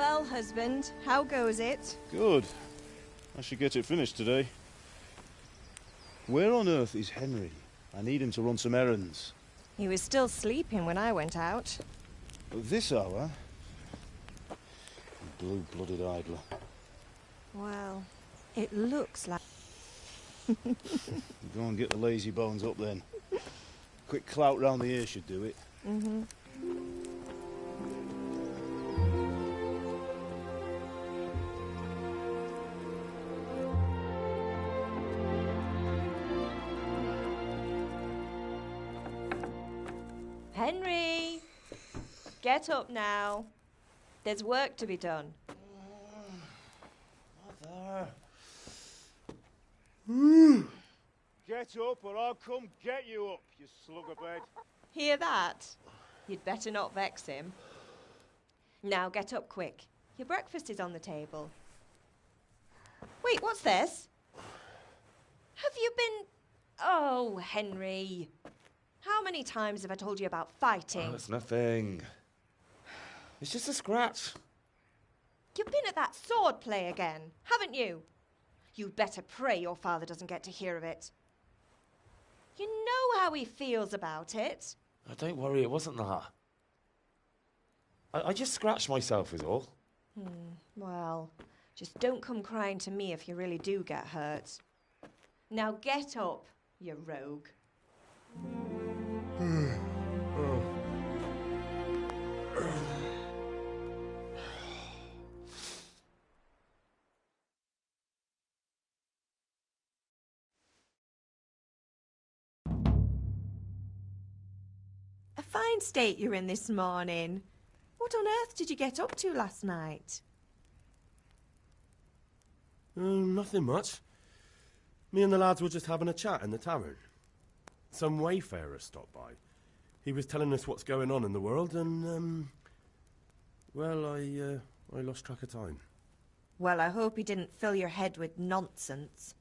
Well, husband, how goes it? Good. I should get it finished today. Where on earth is Henry? I need him to run some errands. He was still sleeping when I went out. At this hour? Blue-blooded idler. Well, it looks like... Go and get the lazy bones up then. Quick clout round the ear should do it. Mm-hmm. Henry! Get up now. There's work to be done. Mother. Get up or I'll come get you up, you slugabed. Hear that? You'd better not vex him. Now get up quick. Your breakfast is on the table. Wait, what's this? Have you been... Oh, Henry. How many times have I told you about fighting? Oh, it's nothing. It's just a scratch. You've been at that sword play again, haven't you? You'd better pray your father doesn't get to hear of it. You know how he feels about it. Oh, don't worry, it wasn't that. I just scratched myself is all. Well, just don't come crying to me if you really do get hurt. Now get up, you rogue. A fine state you're in this morning. What on earth did you get up to last night? Nothing much. Me and the lads were just having a chat in the tavern. Some wayfarer stopped by. He was telling us what's going on in the world and, well, I lost track of time. Well, I hope he didn't fill your head with nonsense.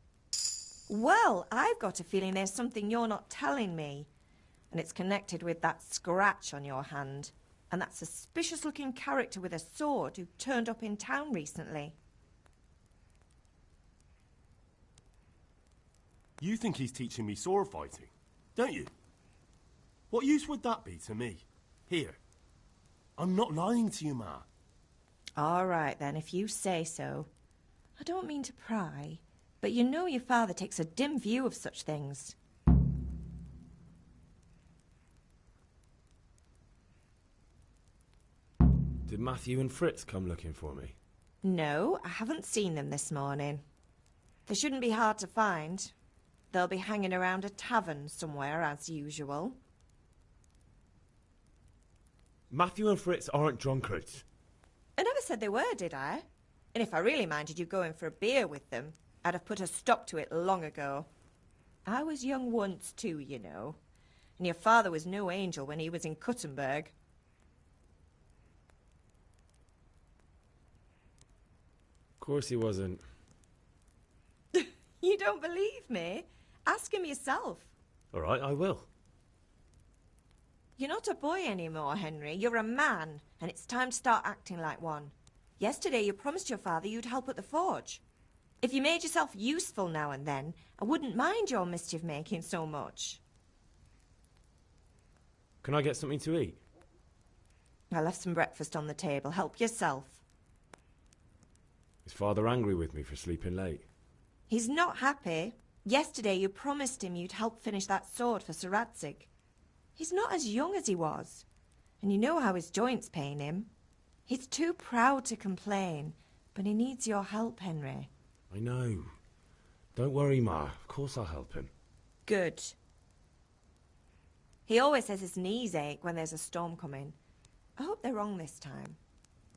Well, I've got a feeling there's something you're not telling me. And it's connected with that scratch on your hand. And that suspicious-looking character with a sword who turned up in town recently. You think he's teaching me sword fighting, don't you? What use would that be to me? Here. I'm not lying to you, Ma. All right, then, if you say so. I don't mean to pry, but you know your father takes a dim view of such things. Did Matthew and Fritz come looking for me? No, I haven't seen them this morning. They shouldn't be hard to find. They'll be hanging around a tavern somewhere, as usual. Matthew and Fritz aren't drunkards. I never said they were, did I? And if I really minded you going for a beer with them, I'd have put a stop to it long ago. I was young once too, you know. And your father was no angel when he was in Kuttenberg. Of course he wasn't. You don't believe me? Ask him yourself. All right, I will. You're not a boy anymore, Henry. You're a man, and it's time to start acting like one. Yesterday you promised your father you'd help at the forge. If you made yourself useful now and then, I wouldn't mind your mischief-making so much. Can I get something to eat? I left some breakfast on the table. Help yourself. Is Father angry with me for sleeping late? He's not happy. Yesterday you promised him you'd help finish that sword for Sir Radzig. He's not as young as he was, and you know how his joints pain him. He's too proud to complain, but he needs your help, Henry. I know. Don't worry, Ma. Of course I'll help him. Good. He always says his knees ache when there's a storm coming. I hope they're wrong this time.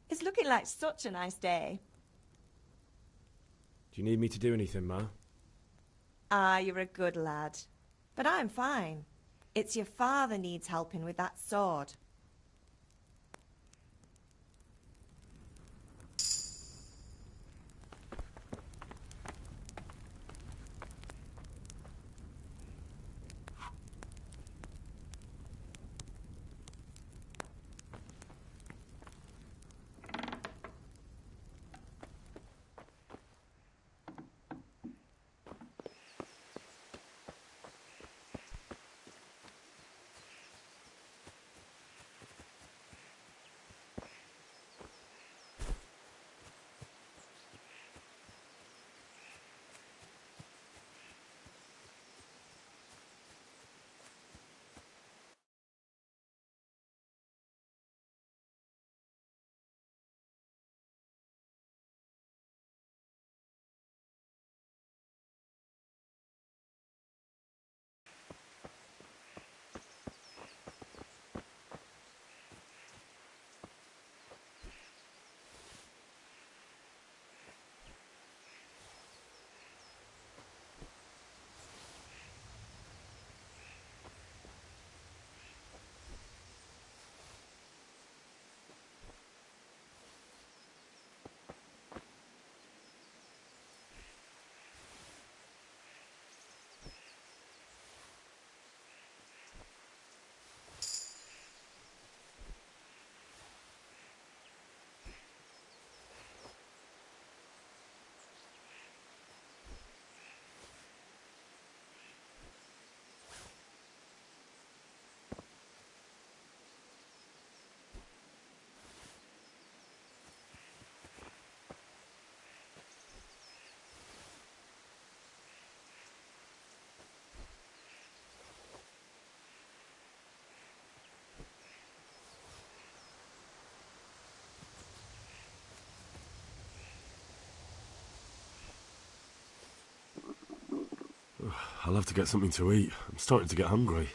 It's looking like such a nice day. Do you need me to do anything, Ma? Ah, you're a good lad. But I'm fine. It's your father needs helping with that sword. I'll have to get something to eat. I'm starting to get hungry.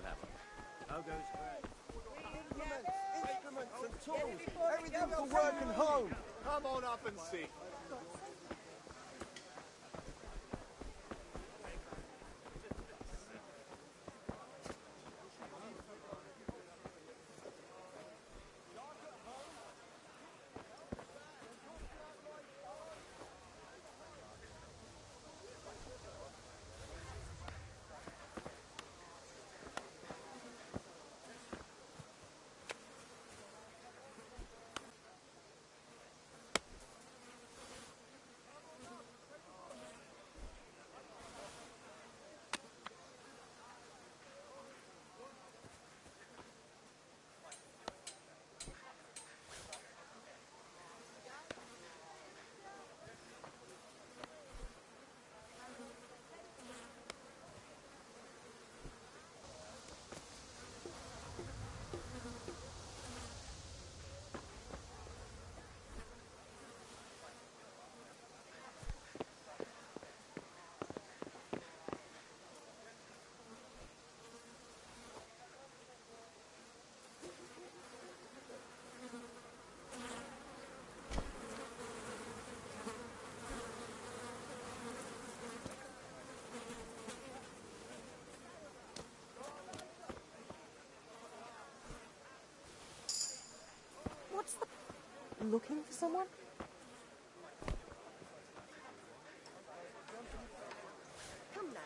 happen. How goes Craig? Instruments and tools, everything for work and home. Come on up and see. What's the... Looking for someone? Come now.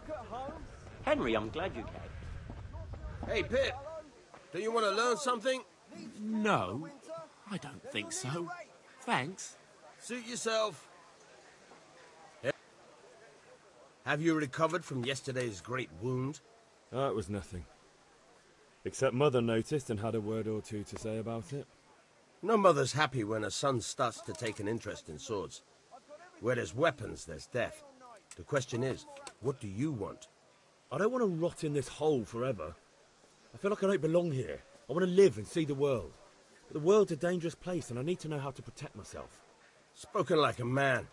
Stuck at home? Henry, I'm glad you came. Hey, Pip. Do you want to learn something? No, I don't think so. Thanks. Suit yourself. Have you recovered from yesterday's great wound? It was nothing. Except Mother noticed and had a word or two to say about it. No mother's happy when her son starts to take an interest in swords. Where there's weapons, there's death. The question is, what do you want? I don't want to rot in this hole forever. I feel like I don't belong here. I want to live and see the world. But the world's a dangerous place and I need to know how to protect myself. Spoken like a man.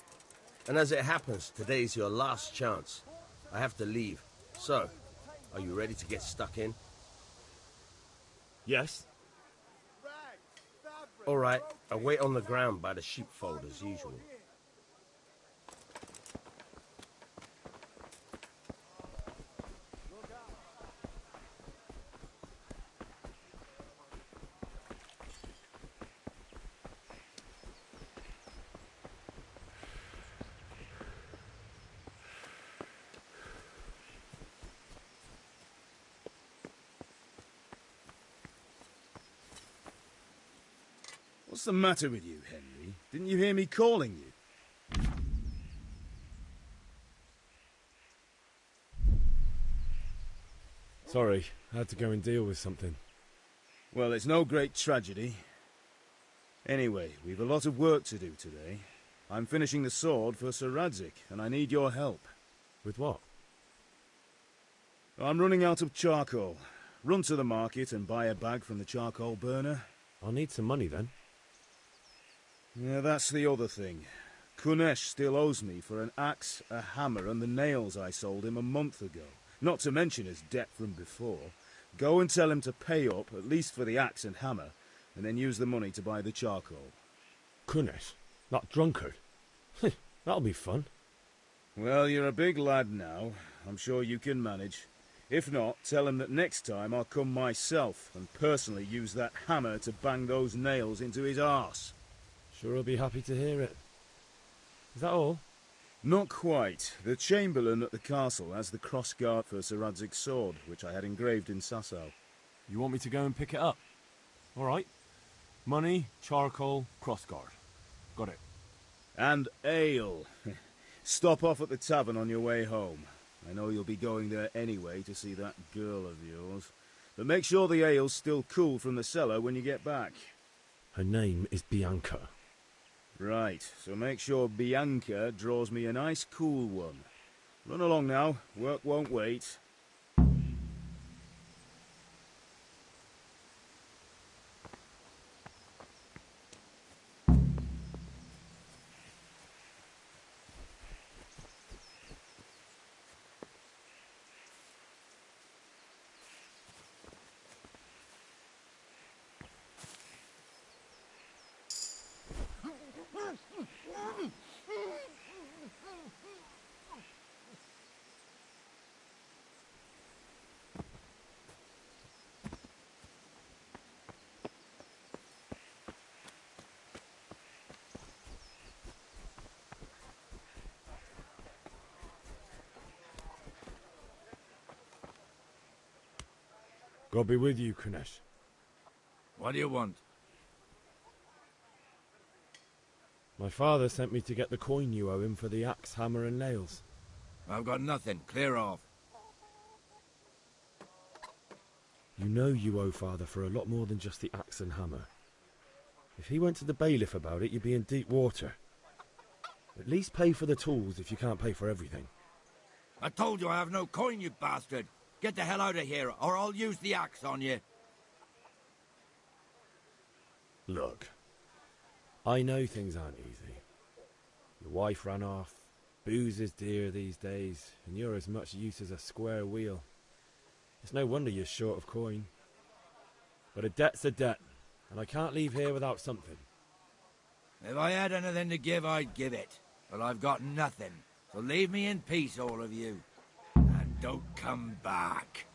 And as it happens, today's your last chance. I have to leave. So, are you ready to get stuck in? Yes? All right, I'll wait on the ground by the sheepfold as usual. What's the matter with you, Henry? Didn't you hear me calling you? Sorry, I had to go and deal with something. Well, it's no great tragedy. Anyway, we've a lot of work to do today. I'm finishing the sword for Sir Radzig, and I need your help. With what? I'm running out of charcoal. Run to the market and buy a bag from the charcoal burner. I'll need some money then. Yeah, that's the other thing. Kunesh still owes me for an axe, a hammer, and the nails I sold him a month ago. Not to mention his debt from before. Go and tell him to pay up, at least for the axe and hammer, and then use the money to buy the charcoal. Kunesh? That drunkard? That'll be fun. Well, you're a big lad now. I'm sure you can manage. If not, tell him that next time I'll come myself and personally use that hammer to bang those nails into his arse. Sure I'll be happy to hear it. Is that all? Not quite. The Chamberlain at the castle has the crossguard for Sir Radzig's sword, which I had engraved in Sasau. You want me to go and pick it up? All right. Money, charcoal, crossguard. Got it. And ale. Stop off at the tavern on your way home. I know you'll be going there anyway to see that girl of yours. But make sure the ale's still cool from the cellar when you get back. Her name is Bianca. Right, so make sure Bianca draws me a nice cool one. Run along now, work won't wait. God be with you, Kunesh. What do you want? My father sent me to get the coin you owe him for the axe, hammer and nails. I've got nothing. Clear off. You know you owe father for a lot more than just the axe and hammer. If he went to the bailiff about it, you'd be in deep water. At least pay for the tools if you can't pay for everything. I told you I have no coin, you bastard. Get the hell out of here, or I'll use the axe on you. Look, I know things aren't easy. Your wife ran off, booze is dear these days, and you're as much use as a square wheel. It's no wonder you're short of coin. But a debt's a debt, and I can't leave here without something. If I had anything to give, I'd give it. But I've got nothing, so leave me in peace, all of you. And don't come back.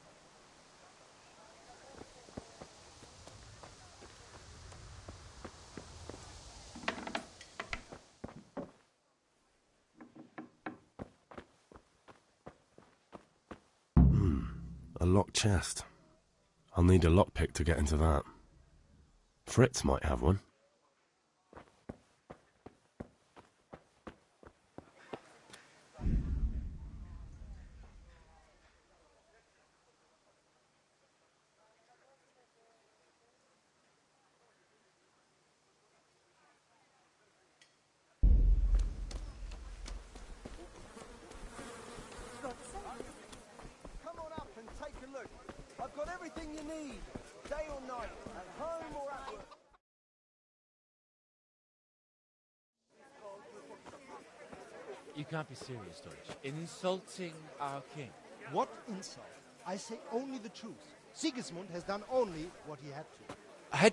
locked chest. I'll need a lockpick to get into that. Fritz might have one. Come on up and take a look. I've got everything you need, day or night, at home or at work. You can't be serious, Deutsch. Insulting our king. What insult? I say only the truth. Sigismund has done only what he had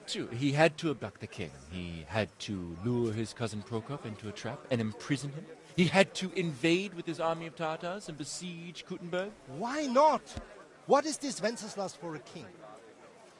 to. He had to abduct the king. He had to lure his cousin Prokop into a trap and imprison him. He had to invade with his army of Tartars and besiege Kuttenberg. Why not? What is this Wenceslas for a king?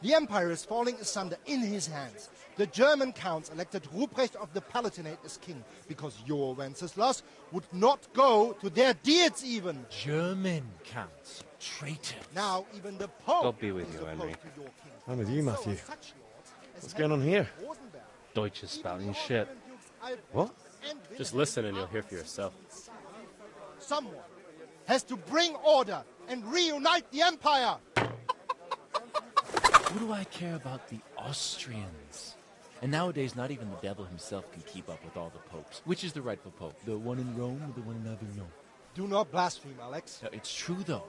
The empire is falling asunder in his hands. The German counts elected Ruprecht of the Palatinate as king because your Wenceslas would not go to their deeds even. German counts. Traitors. Now even the Pope God be with is you, opposed Henry. to your king. I'm with you, Matthew. So such lords as What's going on here? Rosenberg, Deutsch is spouting shit. What? and Just listen and you'll hear for yourself. Someone has to bring order and reunite the empire. What do I care about the Austrians? And nowadays, not even the devil himself can keep up with all the popes. Which is the rightful pope? The one in Rome or the one in Avignon? Do not blaspheme, Alex. No, it's true, though.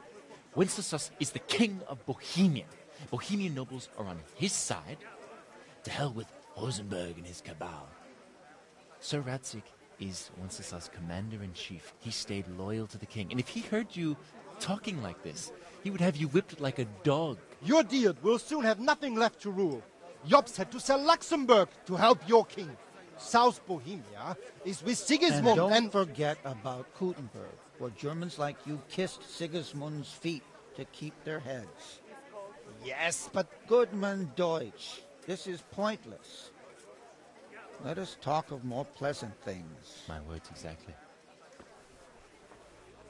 Wenceslas is the king of Bohemia. Bohemian nobles are on his side. To hell with Rosenberg and his cabal. Sir Radzig is Wenceslas' commander-in-chief. He stayed loyal to the king. And if he heard you talking like this, he would have you whipped like a dog. Your deed will soon have nothing left to rule. Jobst had to sell Luxembourg to help your king. South Bohemia is with Sigismund and don't forget about Kuttenberg, where Germans like you kissed Sigismund's feet to keep their heads. Yes, but Goodman Deutsch, this is pointless. Let us talk of more pleasant things. My words exactly.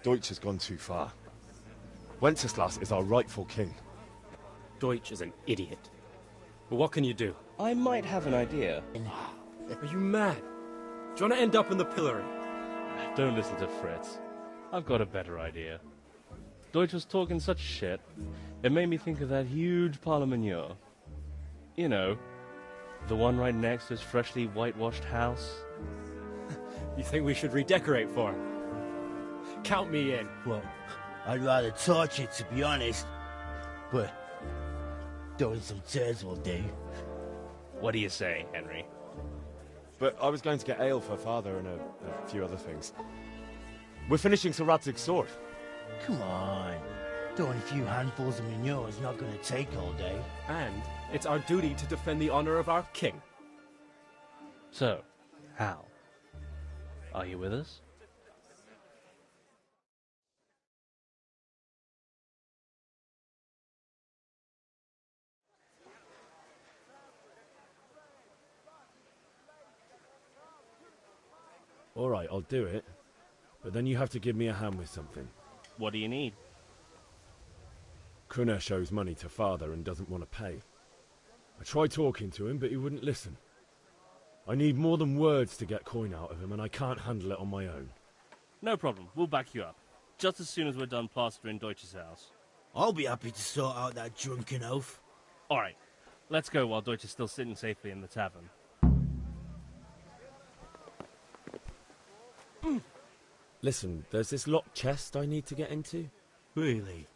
Deutsch has gone too far. Wenceslas is our rightful king. Deutsch is an idiot. But what can you do? I might have an idea. Are you mad? Do you want to end up in the pillory? Don't listen to Fritz. I've got a better idea. Deutsch was talking such shit, it made me think of that huge Parlement. You know, the one right next to his freshly whitewashed house. You think we should redecorate for him? Count me in. Well, I'd rather torch it, to be honest. But throwing some chairs will do. What do you say, Henry? But I was going to get ale for father and a few other things. We're finishing Sir Radzig's sword. Come on. Throwing a few handfuls of manure is not going to take all day. And it's our duty to defend the honor of our king. So, Hal, are you with us? All right, I'll do it. But then you have to give me a hand with something. What do you need? Kunesh owes money to father and doesn't want to pay. I tried talking to him, but he wouldn't listen. I need more than words to get coin out of him, and I can't handle it on my own. No problem. We'll back you up. Just as soon as we're done plastering Deutsch's house. I'll be happy to sort out that drunken oaf. All right. Let's go while Deutsch is still sitting safely in the tavern. Listen, there's this locked chest I need to get into. Really?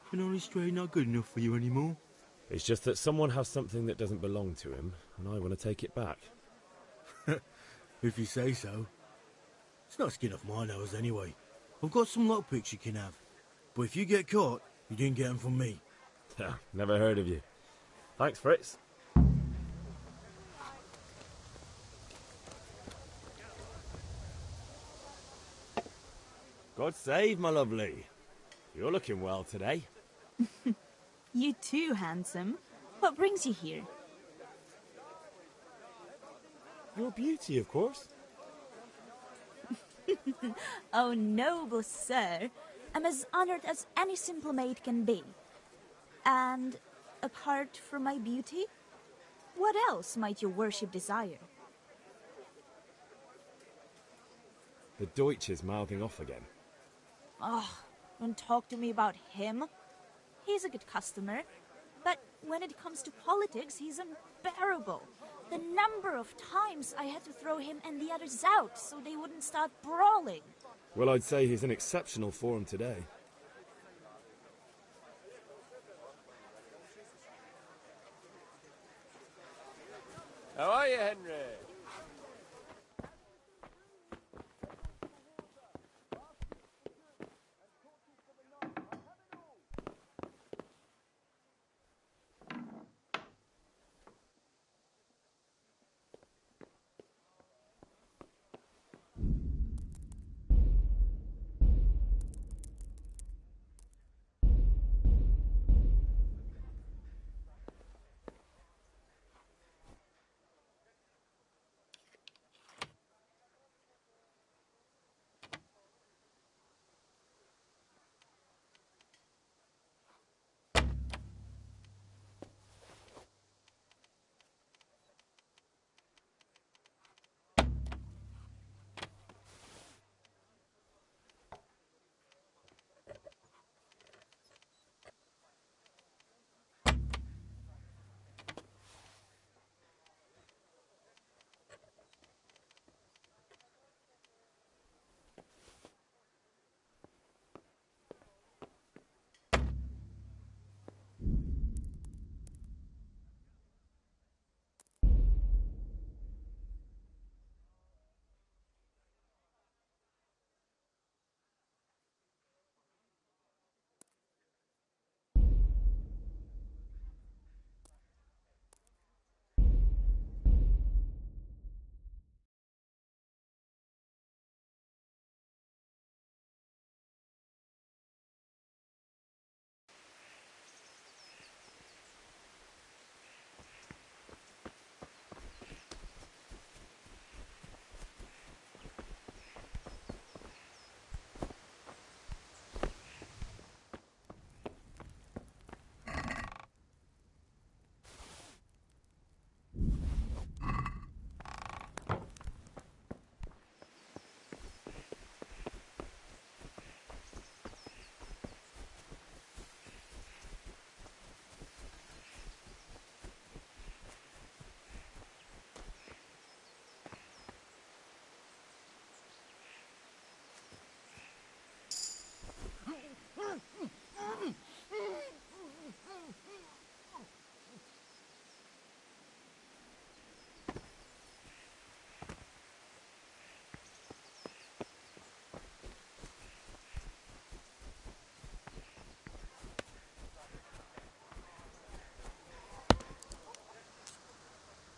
Can Honest Stray not good enough for you anymore? It's just that someone has something that doesn't belong to him, and I want to take it back. If you say so. It's not skin off my nose anyway. I've got some lockpicks you can have. But if you get caught, you didn't get them from me. Never heard of you. Thanks, Fritz. God save, my lovely. You're looking well today. You too, handsome. What brings you here? Your beauty, of course. Oh, noble sir. I'm as honored as any simple maid can be. And apart from my beauty, what else might your worship desire? The Deutsch is mouthing off again. Oh, don't talk to me about him. He's a good customer, but when it comes to politics, he's unbearable. The number of times I had to throw him and the others out so they wouldn't start brawling. Well, I'd say he's in exceptional form today. How are you, Henry?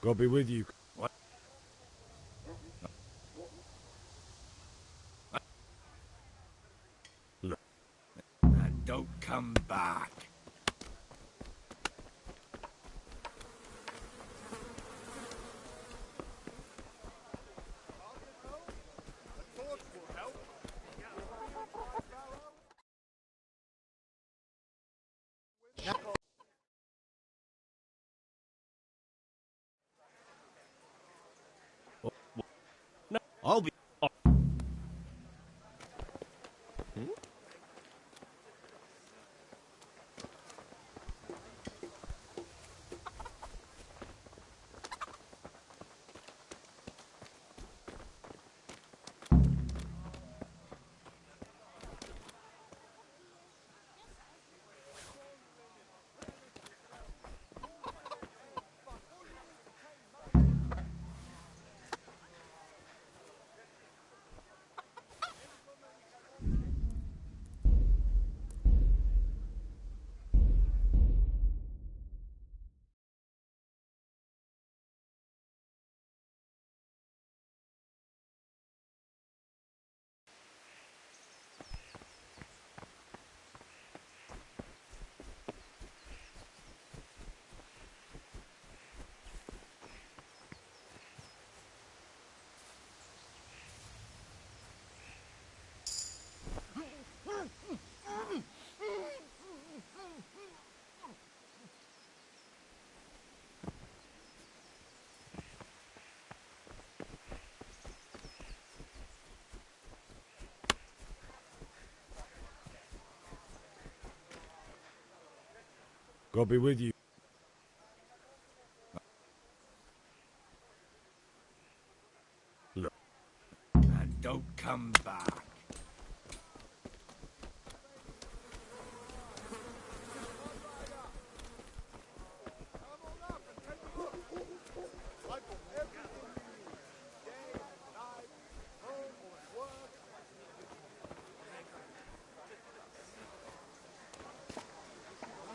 God be with you. What? Look. And don't come back. No. I'll be... God be with you. Look. And don't come back.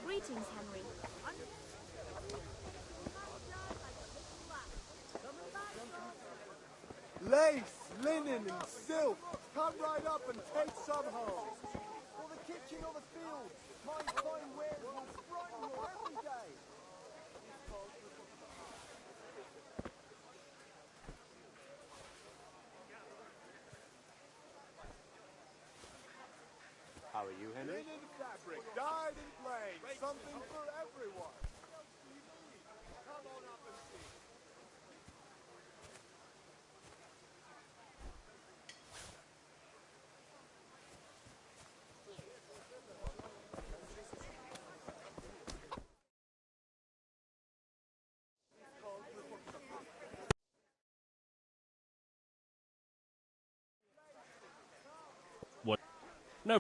Greetings, Henry. Lace, linen, and silk. Come right up and take some home. For the kitchen or the field, my fine wares will brighten your every day. How are you, Henry? Linen fabric, dyed and plain, something for everyone. Come on up and see. What? No.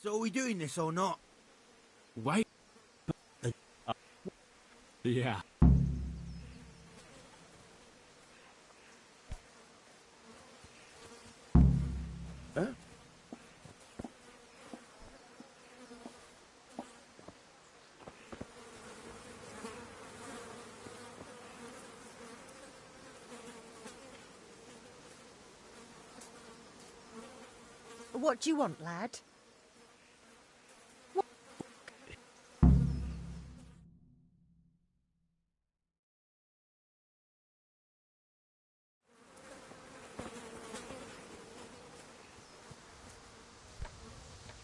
So are we doing this or not? Wait. Yeah. Huh? What do you want, lad?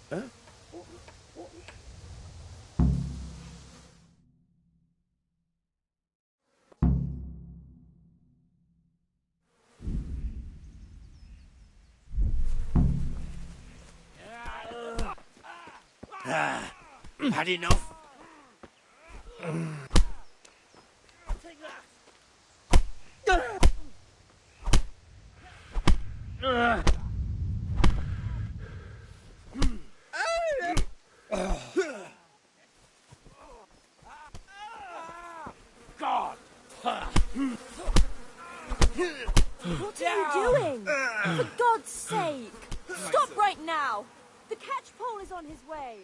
Huh? Had enough? God! What are you doing? For God's sake! Stop right now! The catchpole is on his way!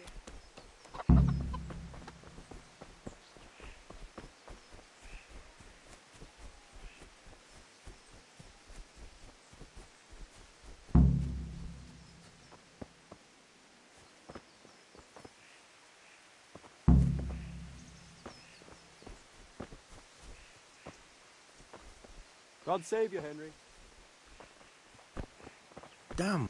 God save you, Henry. Damn.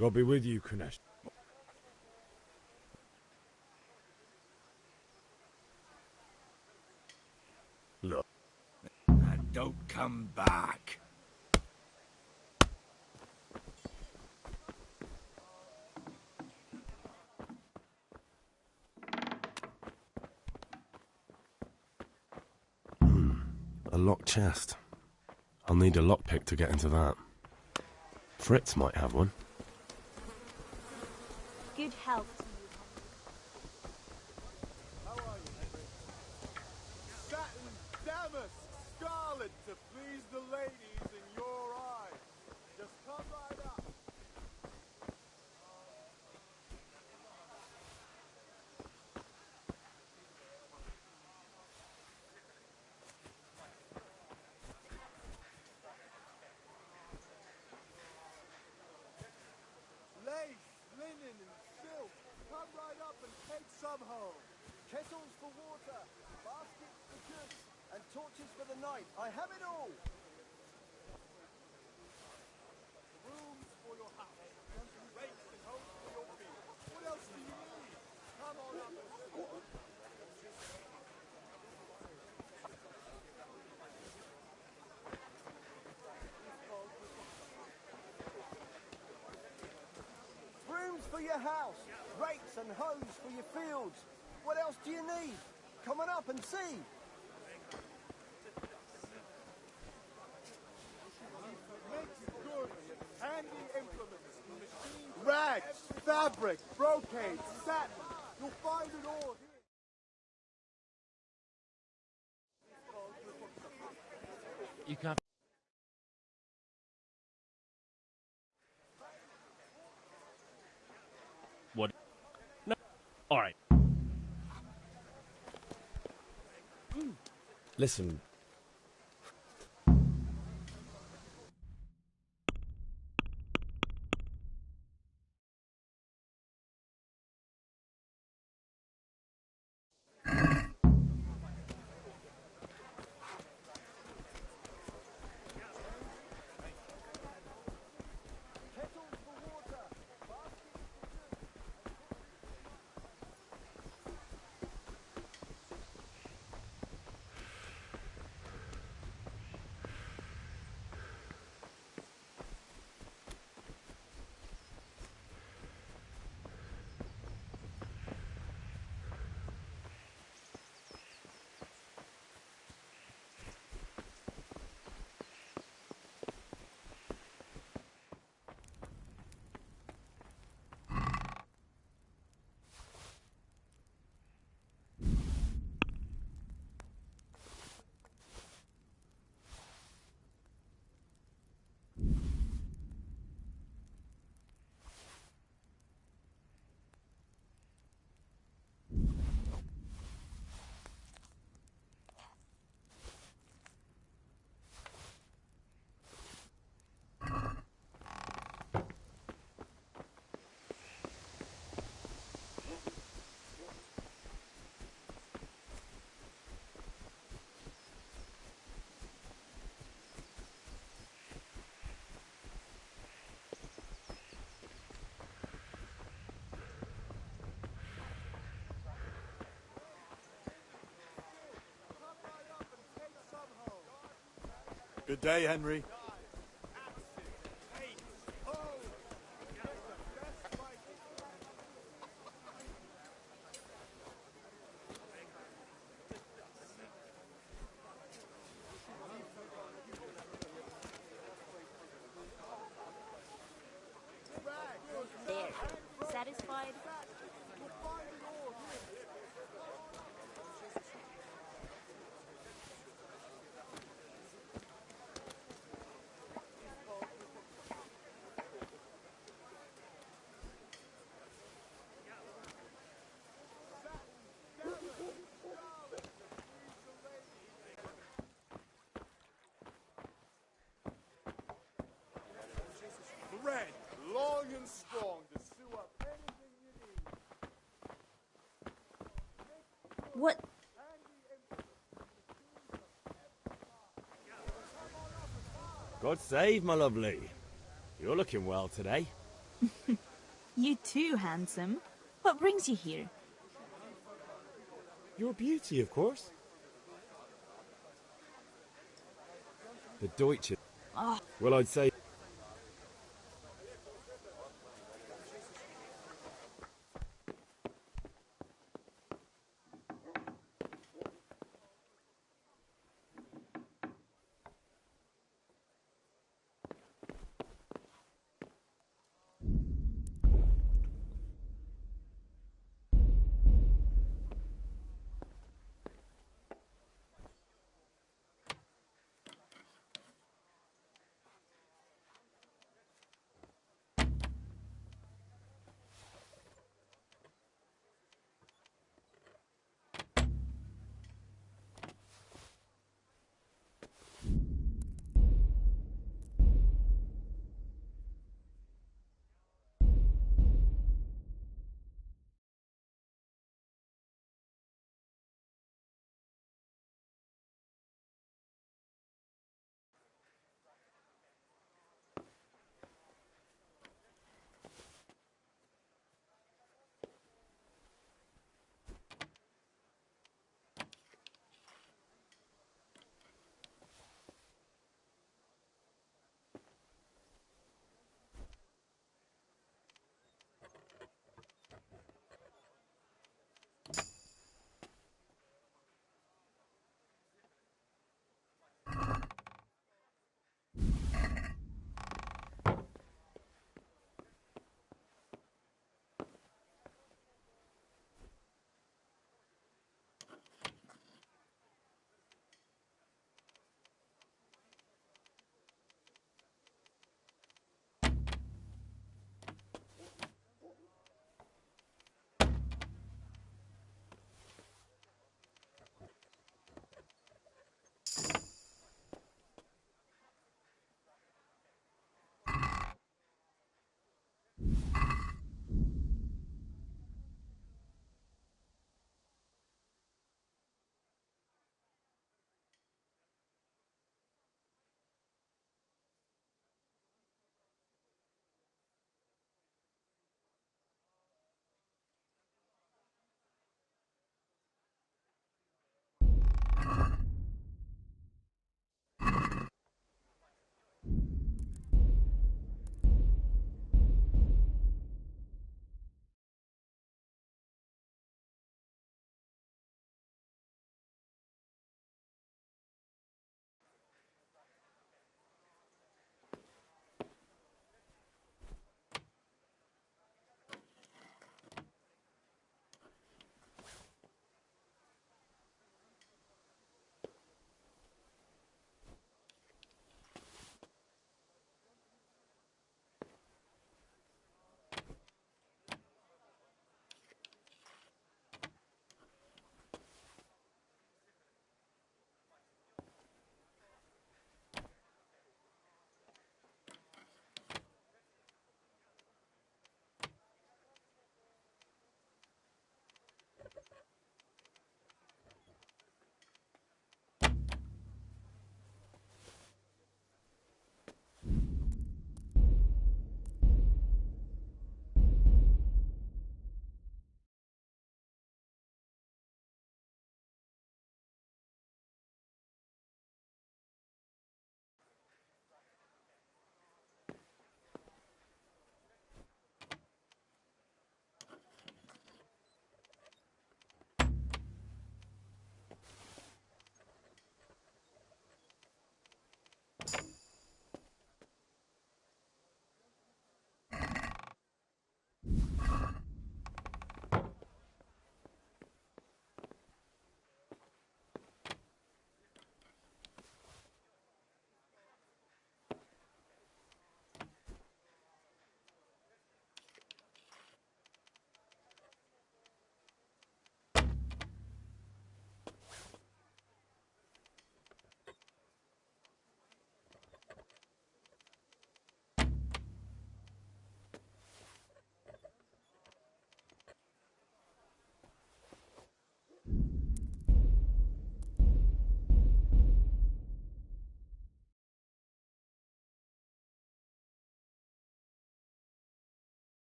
God be with you, Kunesh. Look. And don't come back. A locked chest. I'll need a lockpick to get into that. Fritz might have one. Good health to you. Satin, damask, scarlet to please the ladies in your eyes. Just come right up. Lace, linen, and silk. Come right up and take some home. Kettles for water, baskets for goods, and torches for the night. I have it all. Rooms for your house, rakes and hoes for your field. What else do you need? Come on up and see. Brooms for your house, rakes and hoes for your fields. What else do you need? Come on up and see. Makes good, handy implements, machine rags, fabric, brocade, satin. You'll find it all here. You can't. What? No. All right. Listen. Good day, Henry. There. Satisfied? Thread, long and strong to sew up anything you need. What? God save, my lovely. You're looking well today. You too, handsome. What brings you here? Your beauty, of course. The Deutsche. Oh. Well, I'd say...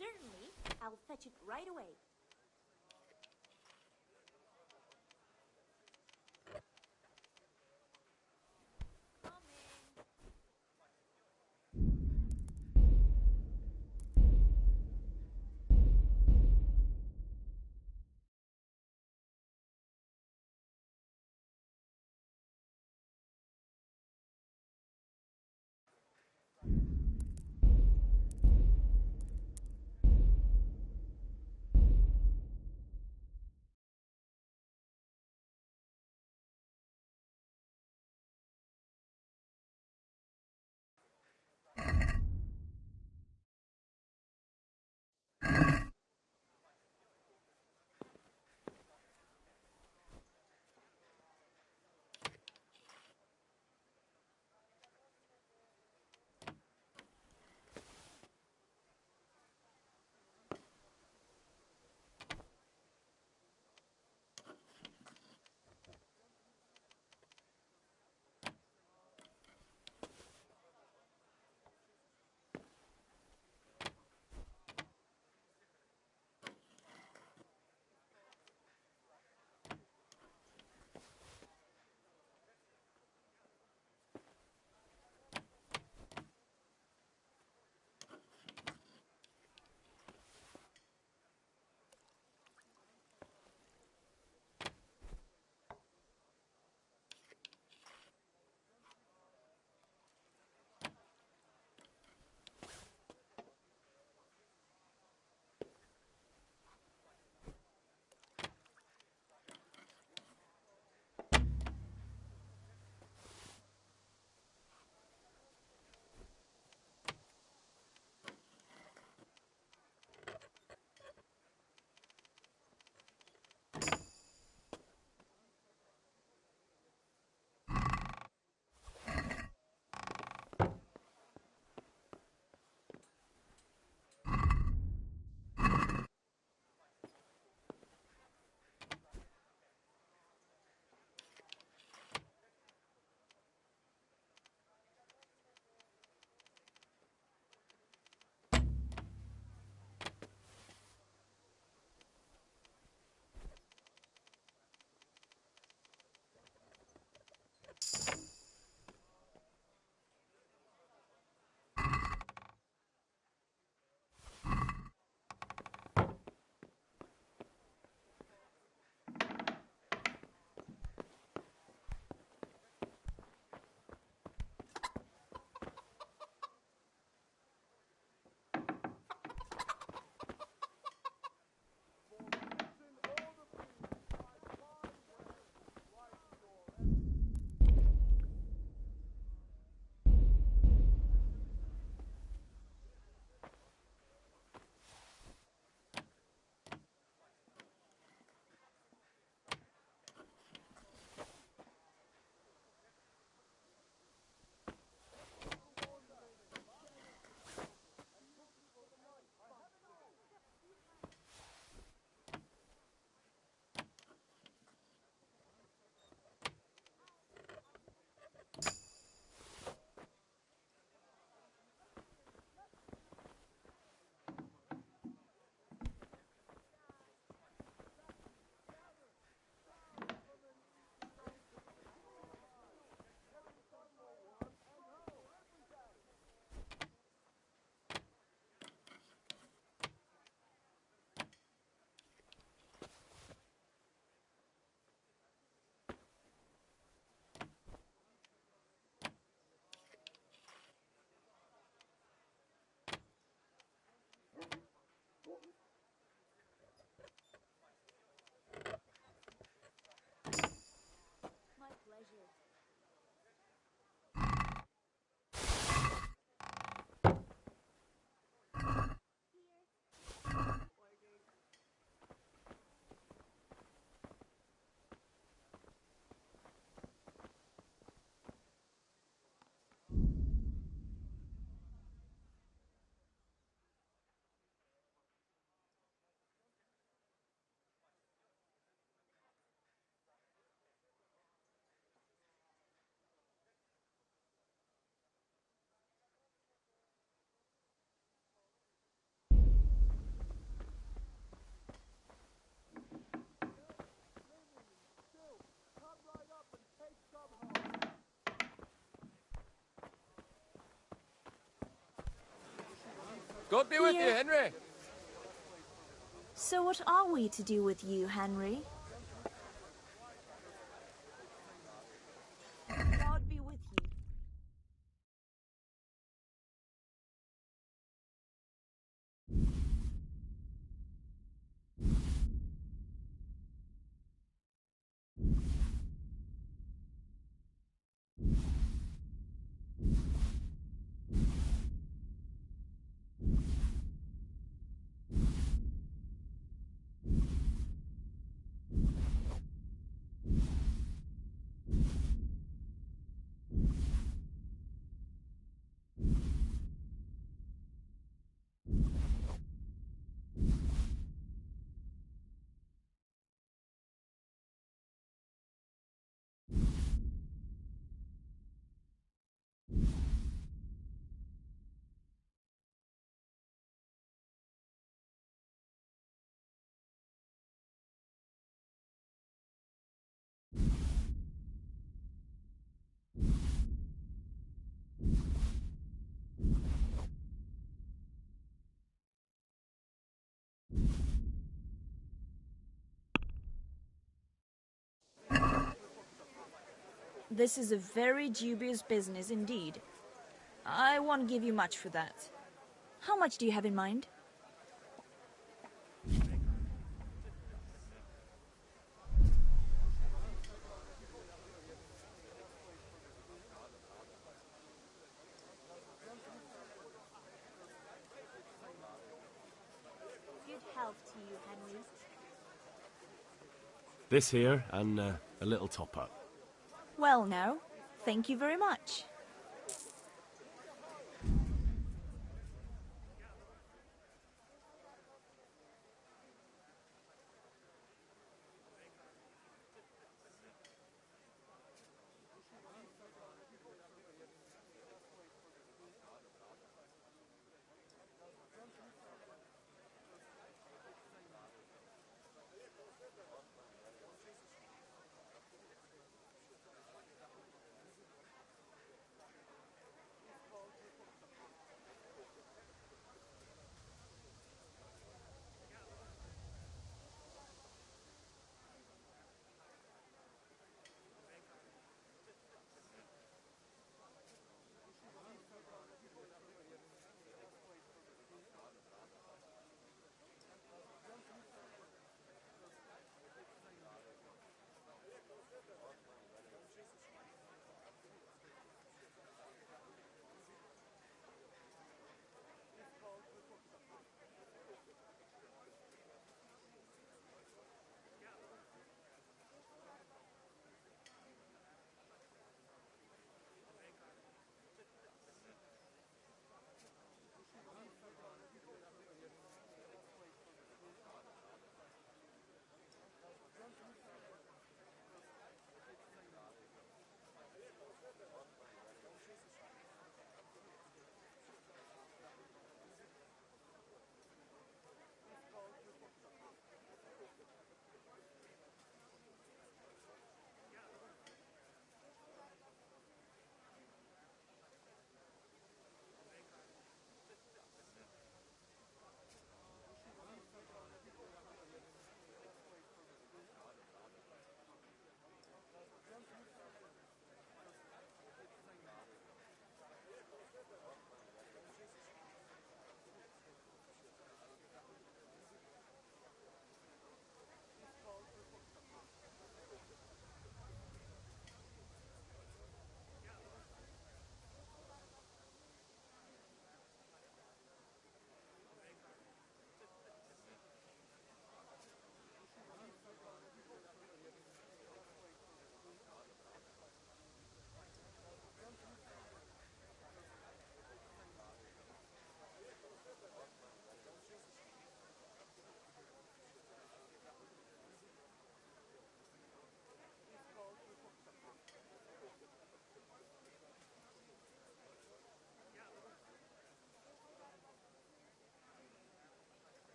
Certainly. I'll fetch it right away. God be with you, Here. Henry. So what are we to do with you, Henry? God be with you. This is a very dubious business indeed. I won't give you much for that. How much do you have in mind? Good health to you, Henry. This here, and a little top-up. Well now, thank you very much.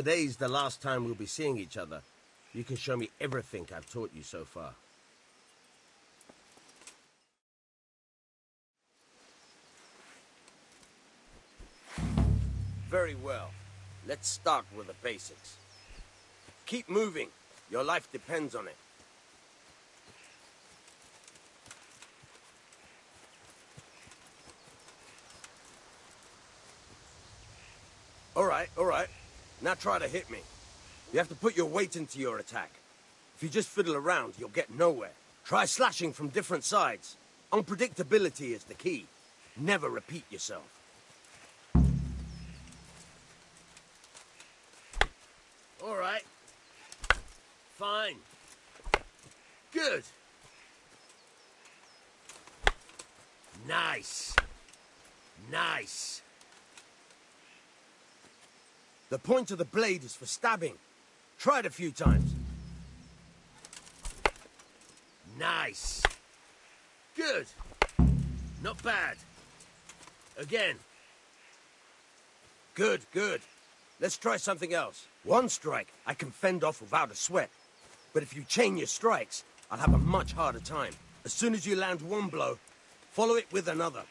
Today's the last time we'll be seeing each other. You can show me everything I've taught you so far. Very well. Let's start with the basics. Keep moving. Your life depends on it. All right. Now try to hit me. You have to put your weight into your attack. If you just fiddle around, you'll get nowhere. Try slashing from different sides. Unpredictability is the key. Never repeat yourself. All right. Fine. Good. Nice. Nice. The point of the blade is for stabbing. Try it a few times. Nice. Good. Not bad. Again. Good, good. Let's try something else. One strike I can fend off without a sweat. But if you chain your strikes, I'll have a much harder time. As soon as you land one blow, follow it with another.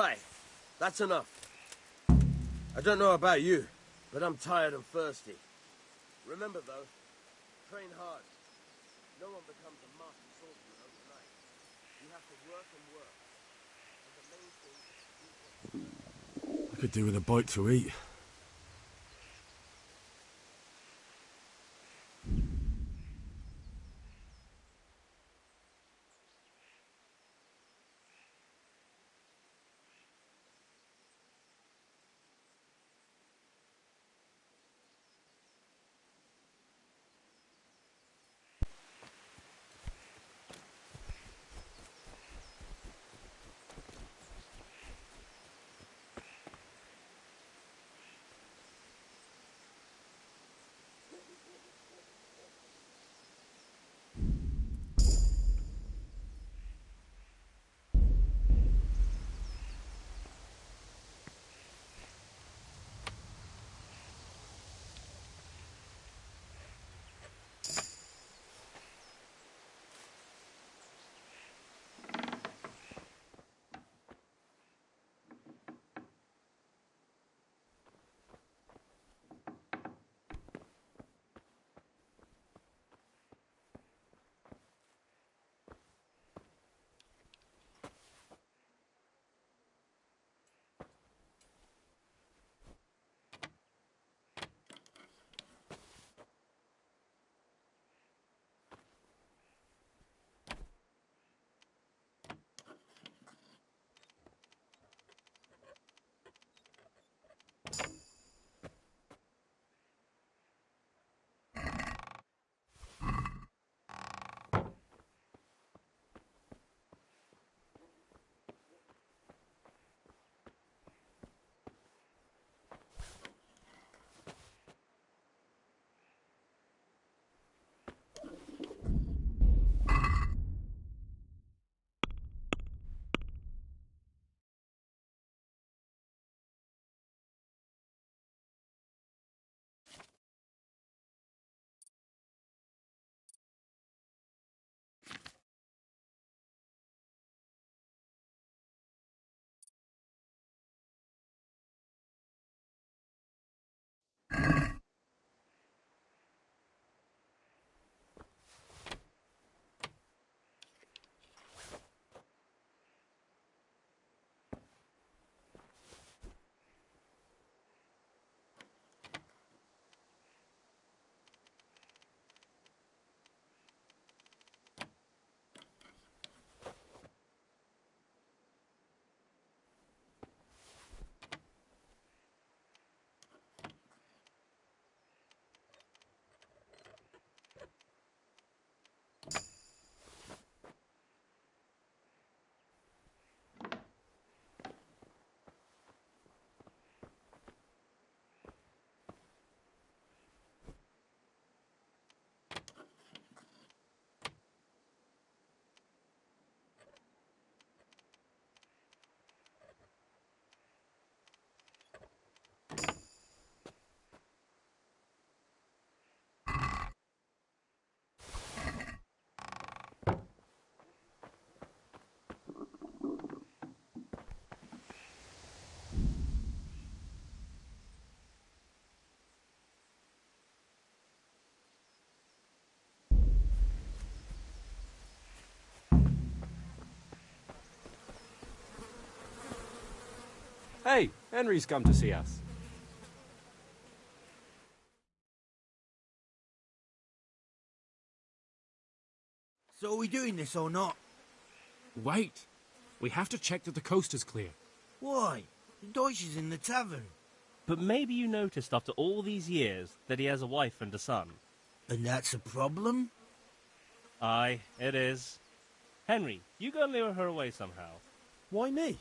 right. That's enough. I don't know about you, but I'm tired and thirsty. Remember, though, train hard. No one becomes a master swordsman overnight. You have to work and work. And the main thing is... I could do with a bite to eat. Hey, Henry's come to see us. So are we doing this or not? Wait. We have to check that the coast is clear. Why? The Deutsch is in the tavern. But maybe you noticed after all these years that he has a wife and a son. And that's a problem? Aye, it is. Henry, you go and lure her away somehow. Why me?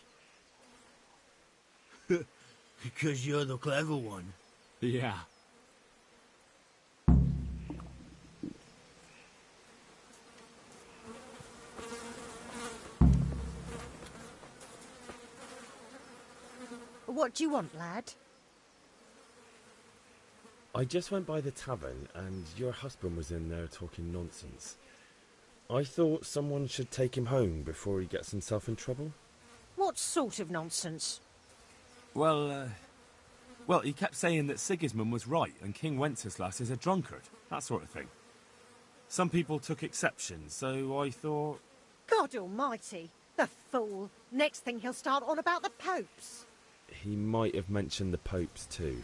Because you're the clever one. Yeah. What do you want, lad? I just went by the tavern and your husband was in there talking nonsense. I thought someone should take him home before he gets himself in trouble. What sort of nonsense? Well, he kept saying that Sigismund was right and King Wenceslas is a drunkard, that sort of thing. Some people took exception, so I thought... God almighty, the fool. Next thing he'll start on about the popes. He might have mentioned the popes too.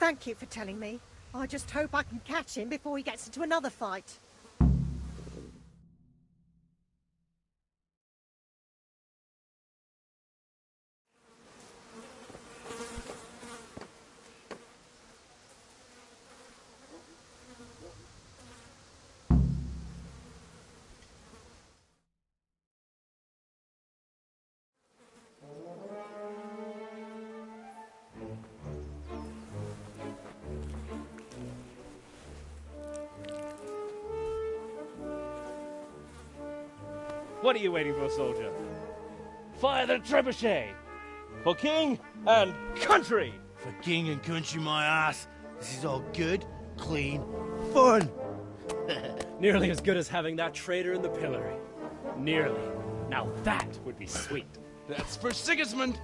Thank you for telling me. I just hope I can catch him before he gets into another fight. What are you waiting for, soldier? Fire the trebuchet! For king and country! For king and country, my ass. This is all good, clean, fun. Nearly as good as having that traitor in the pillory. Nearly. Now that would be sweet. That's for Sigismund.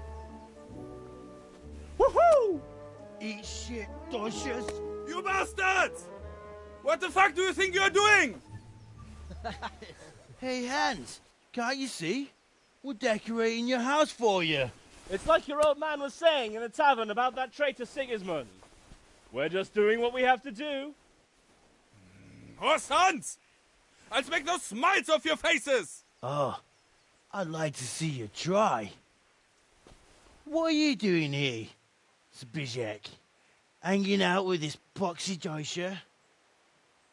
Woohoo! Eat shit, Docious. You bastards! What the fuck do you think you're doing? Hey, Hans, can't you see? We're decorating your house for you. It's like your old man was saying in the tavern about that traitor Sigismund. We're just doing what we have to do. Oh, sons! I'll make those smiles off your faces! Oh, I'd like to see you try. What are you doing here, Zbyszek? Hanging out with this boxy Deutscher?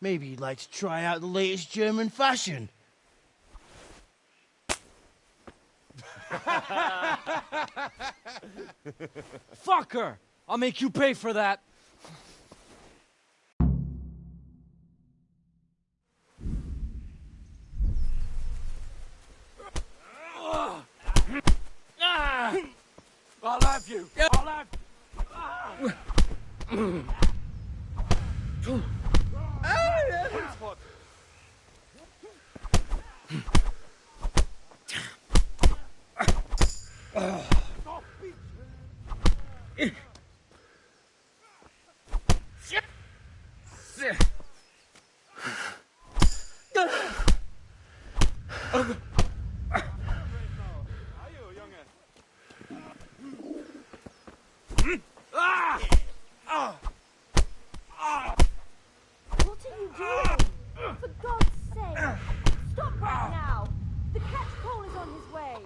Maybe you'd like to try out the latest German fashion. Fucker! I'll make you pay for that. I'll have you! I'll have What are you doing? For God's sake! Stop right now! The cat's pole is on his way!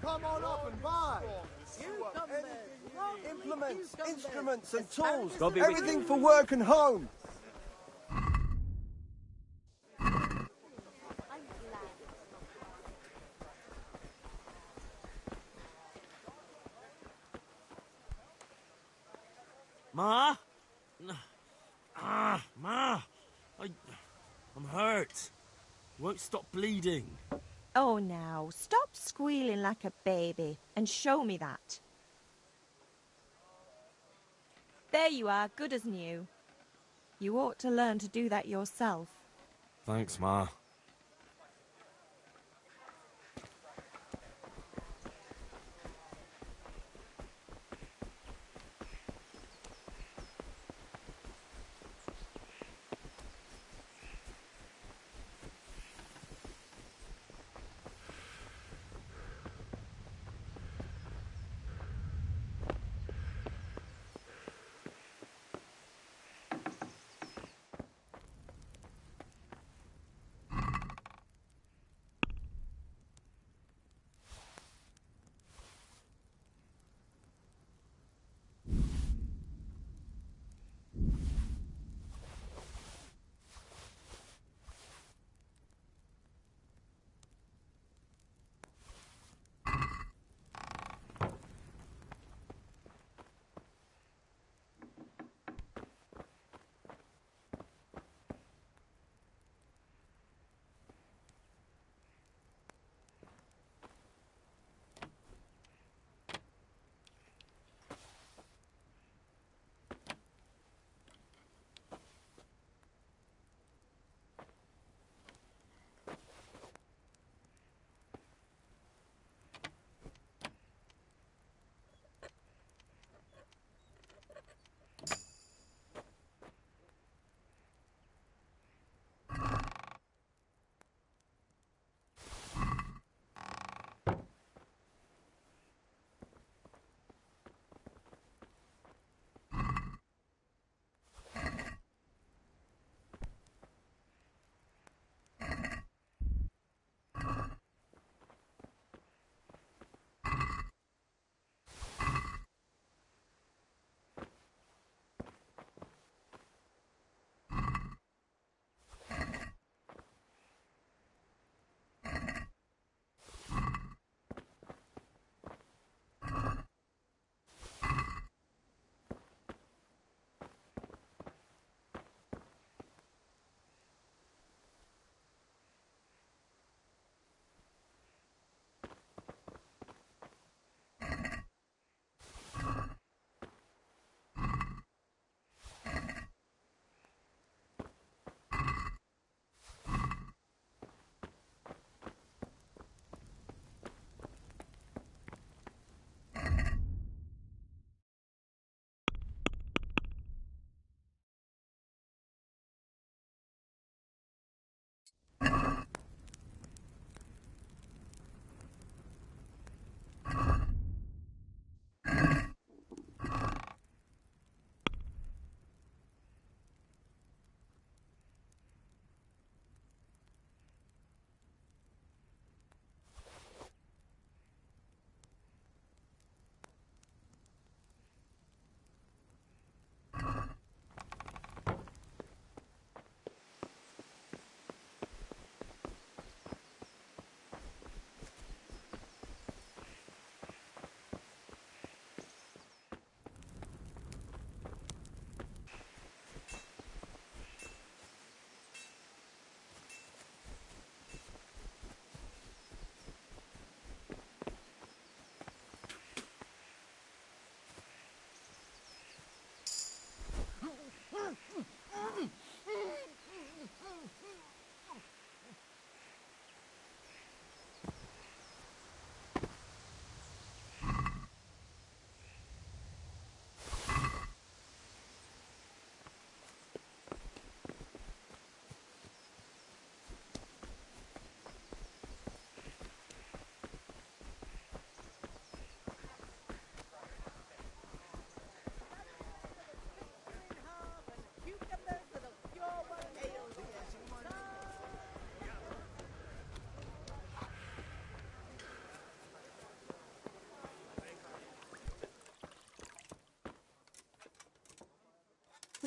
Come on up and buy. Implements, instruments and tools. Everything for work and home. Ma? Ma! I'm hurt. Won't stop bleeding. Oh, now, stop squealing like a baby and show me that. There you are, good as new. You ought to learn to do that yourself. Thanks, Ma.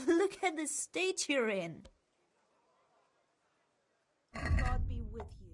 Look at the state you're in. God be with you.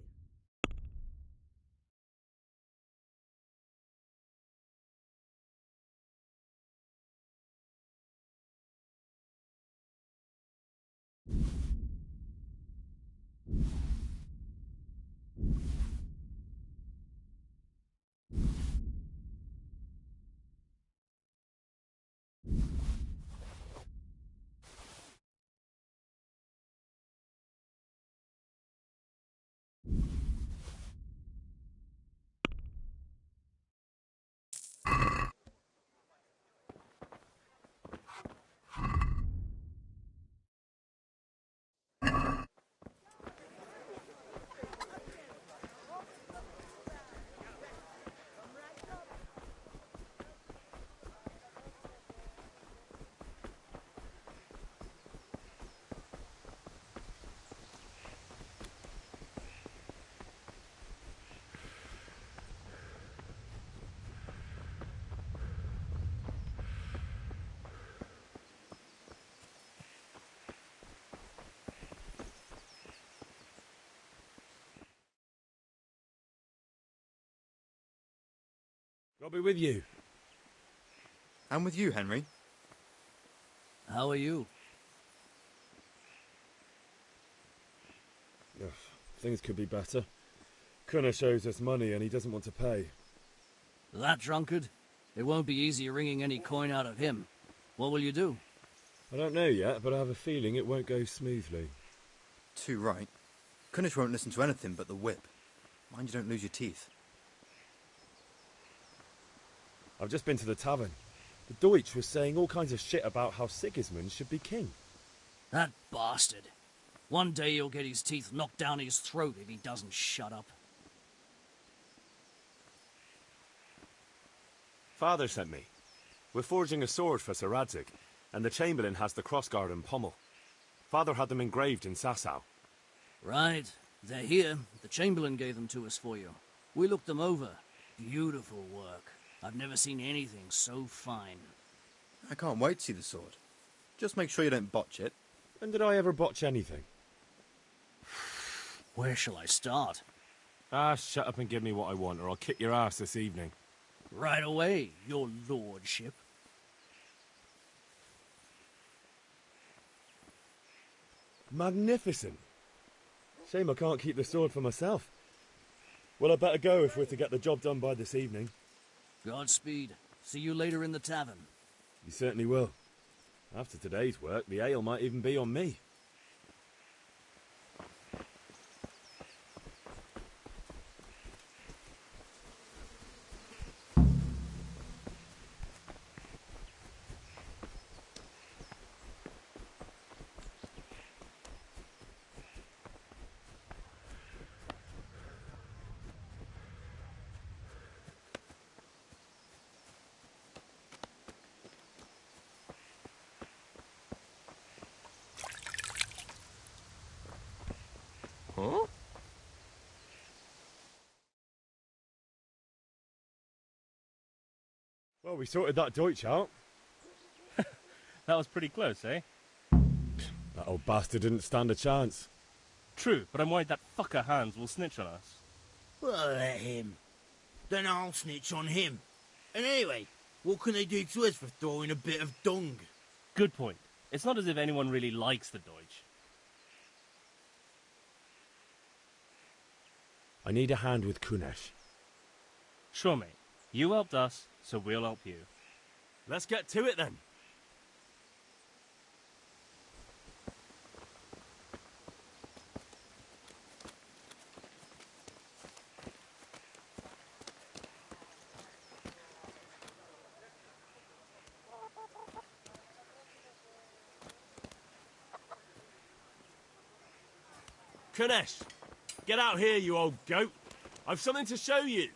I'll be with you. I'm with you, Henry. How are you? Ugh, things could be better. Kunesh owes us money and he doesn't want to pay. That drunkard? It won't be easy wringing any coin out of him. What will you do? I don't know yet, but I have a feeling it won't go smoothly. Too right. Kunesh won't listen to anything but the whip. Mind you don't lose your teeth. I've just been to the tavern. The Deutsch was saying all kinds of shit about how Sigismund should be king. That bastard. One day he'll get his teeth knocked down his throat if he doesn't shut up. Father sent me. We're forging a sword for Sir Radzig, and the Chamberlain has the crossguard and pommel. Father had them engraved in Sasau. Right. They're here. The Chamberlain gave them to us for you. We looked them over. Beautiful work. I've never seen anything so fine. I can't wait to see the sword. Just make sure you don't botch it. When did I ever botch anything? Where shall I start? Shut up and give me what I want, or I'll kick your ass this evening. Right away, your lordship. Magnificent. Shame I can't keep the sword for myself. Well, I better go if we're to get the job done by this evening. Godspeed. See you later in the tavern. You certainly will. After today's work, the ale might even be on me. Huh? Well, we sorted that Deutsch out. That was pretty close, eh? That old bastard didn't stand a chance. True, but I'm worried that fucker Hans will snitch on us. Well, let him. Then I'll snitch on him. And anyway, what can they do to us for throwing a bit of dung? Good point. It's not as if anyone really likes the Deutsch. I need a hand with Kunesh. Sure, mate. You helped us, so we'll help you. Let's get to it then. Kunesh, get out here, you old goat. I've something to show you.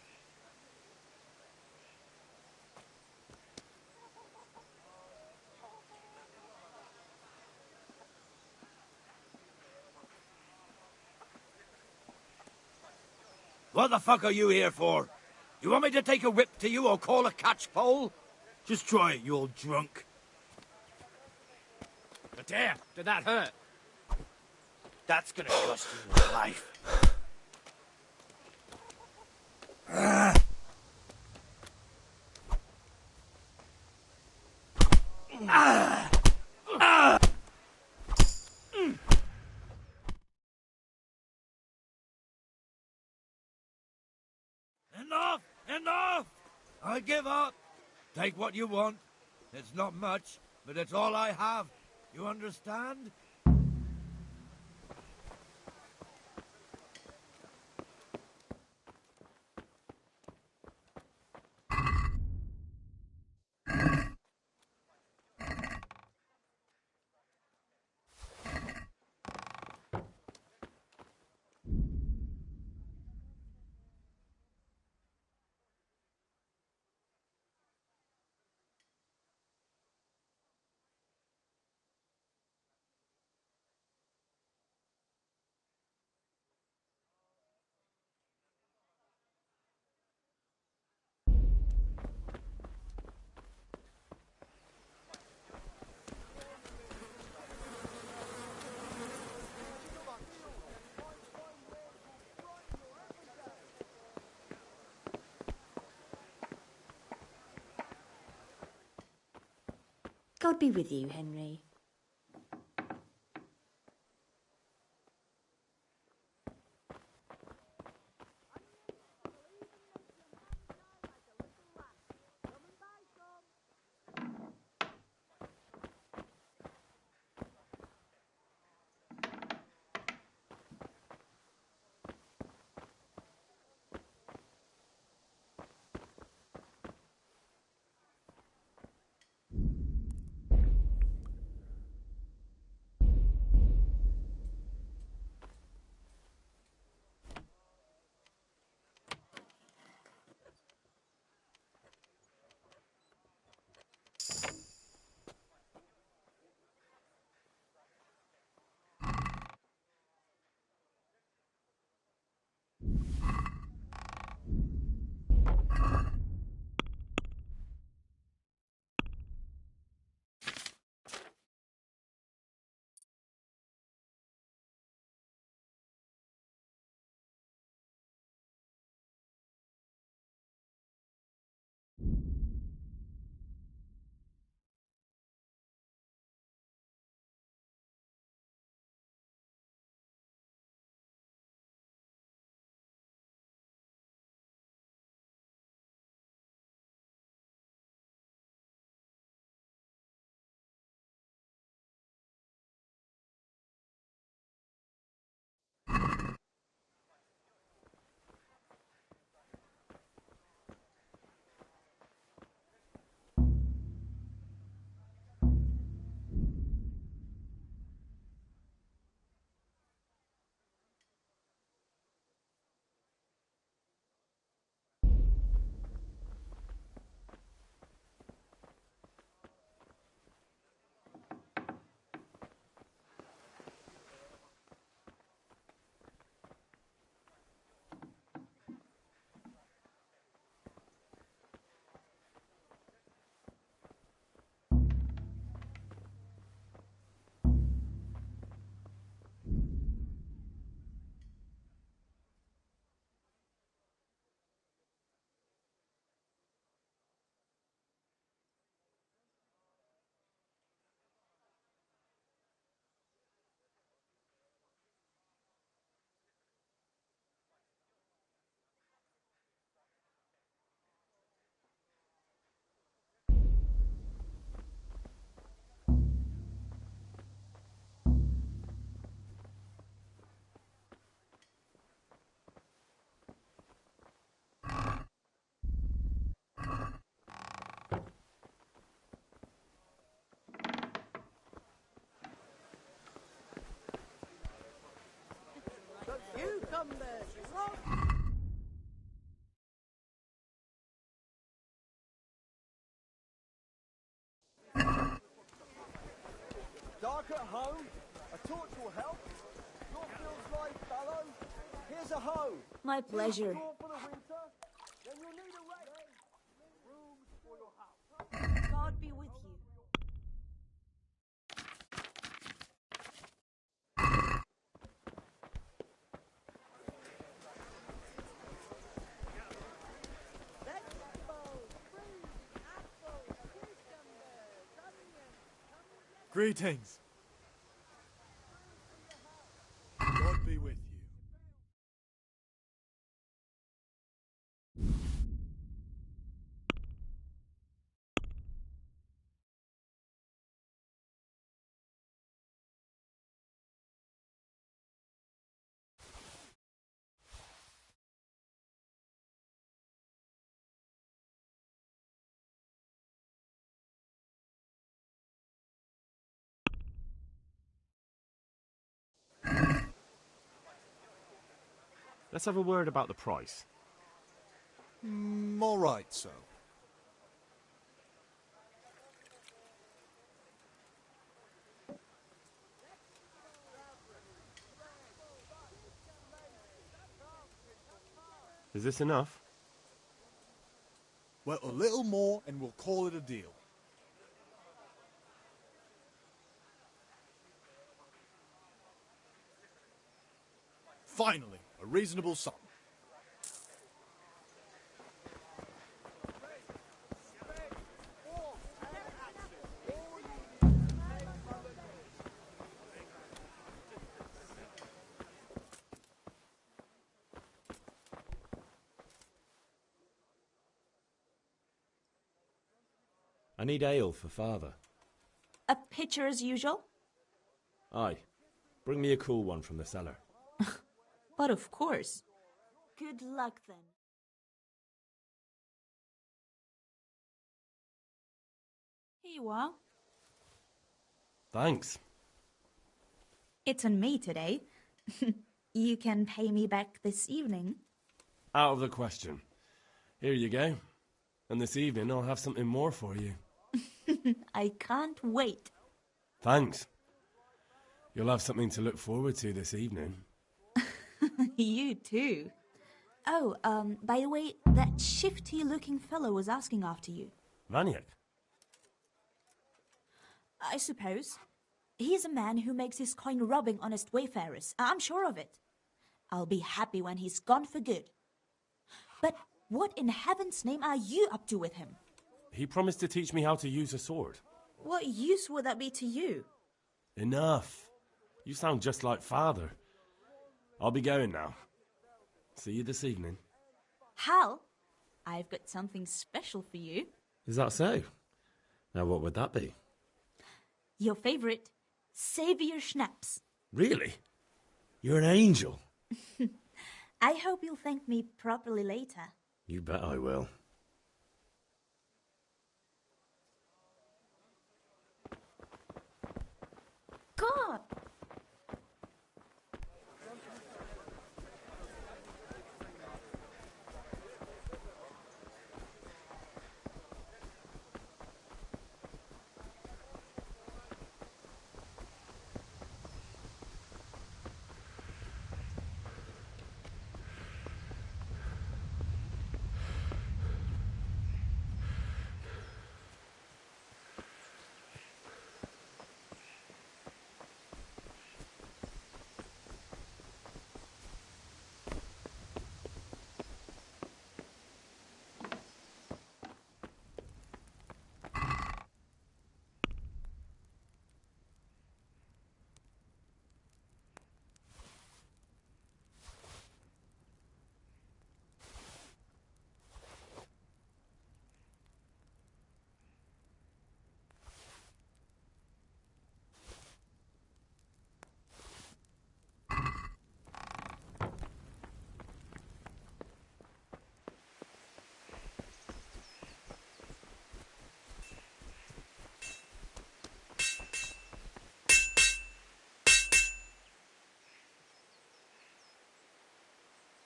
What the fuck are you here for? You want me to take a whip to you or call a catchpole? Just try it, you old drunk. There, did that hurt? That's gonna cost you your life. Enough! Enough! I give up. Take what you want. It's not much, but it's all I have. You understand? God be with you, Henry. Dark at home? A torch will help. Your feels like fallow? Here's a hoe. My pleasure. Straw for the winter? Then you'll need a rake. Rooms for your house. God be with you. Greetings. God be with you. Let's have a word about the price. All right, so. Is this enough? Well, a little more and we'll call it a deal. Finally, a reasonable sum. I need ale for father. A pitcher as usual? Aye. Bring me a cool one from the cellar. But of course. Good luck then. Here you are. Thanks. It's on me today. You can pay me back this evening. Out of the question. Here you go. And this evening I'll have something more for you. I can't wait. Thanks. You'll have something to look forward to this evening. You too. Oh, by the way, that shifty-looking fellow was asking after you. Vaniak? I suppose. He's a man who makes his coin robbing honest wayfarers. I'm sure of it. I'll be happy when he's gone for good. But what in heaven's name are you up to with him? He promised to teach me how to use a sword. What use would that be to you? Enough. You sound just like father. I'll be going now. See you this evening. Hal, I've got something special for you. Is that so? Now what would that be? Your favourite Savior Schnapps. Really? You're an angel. I hope you'll thank me properly later. You bet I will. God!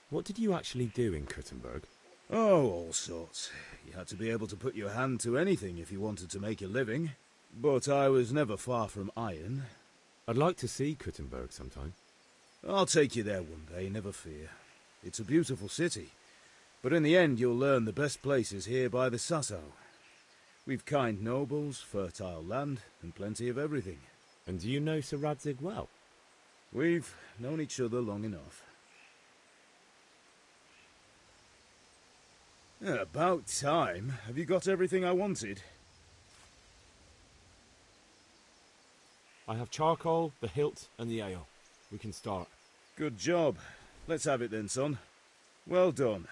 What did you actually do in Kuttenberg? Oh, all sorts. You had to be able to put your hand to anything if you wanted to make a living. But I was never far from iron. I'd like to see Kuttenberg sometime. I'll take you there one day, never fear. It's a beautiful city. But in the end, you'll learn the best places here by the Sasau. We've kind nobles, fertile land, and plenty of everything. And do you know Sir Radzig well? We've known each other long enough. About time. Have you got everything I wanted? I have charcoal, the hilt, and the ale. We can start. Good job. Let's have it then, son. Well done.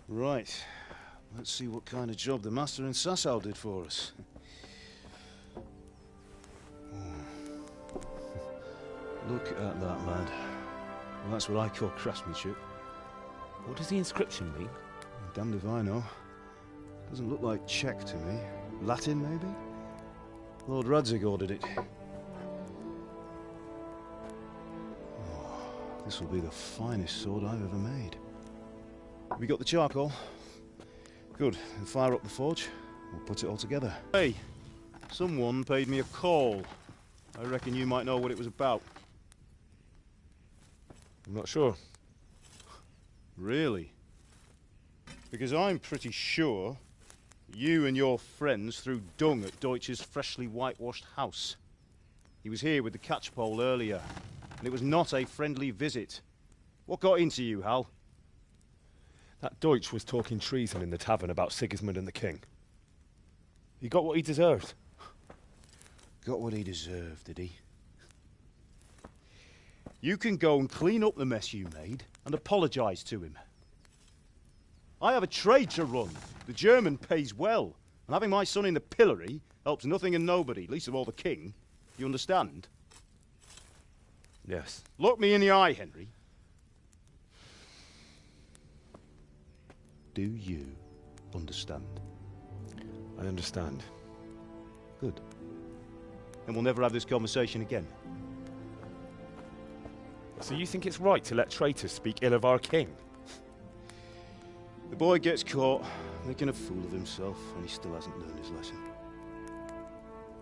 Right. Let's see what kind of job the master in Sasau did for us. Look at that, lad. Well, that's what I call craftsmanship. What does the inscription mean? Damned if I know. Doesn't look like Czech to me. Latin, maybe? Lord Radzig ordered it. Oh, this will be the finest sword I've ever made. Have we got the charcoal? Good. Then fire up the forge. We'll put it all together. Hey, someone paid me a call. I reckon you might know what it was about. I'm not sure. Really? Because I'm pretty sure you and your friends threw dung at Deutsch's freshly whitewashed house. He was here with the catchpole earlier, and it was not a friendly visit. What got into you, Hal? That Deutsch was talking treason in the tavern about Sigismund and the king. He got what he deserved. Got what he deserved, did he? You can go and clean up the mess you made and apologise to him. I have a trade to run. The German pays well, and having my son in the pillory helps nothing and nobody, least of all the king. You understand? Yes. Look me in the eye, Henry. Do you understand? I understand. Good. Then we'll never have this conversation again. So you think it's right to let traitors speak ill of our king? The boy gets caught, making a fool of himself, and he still hasn't learned his lesson.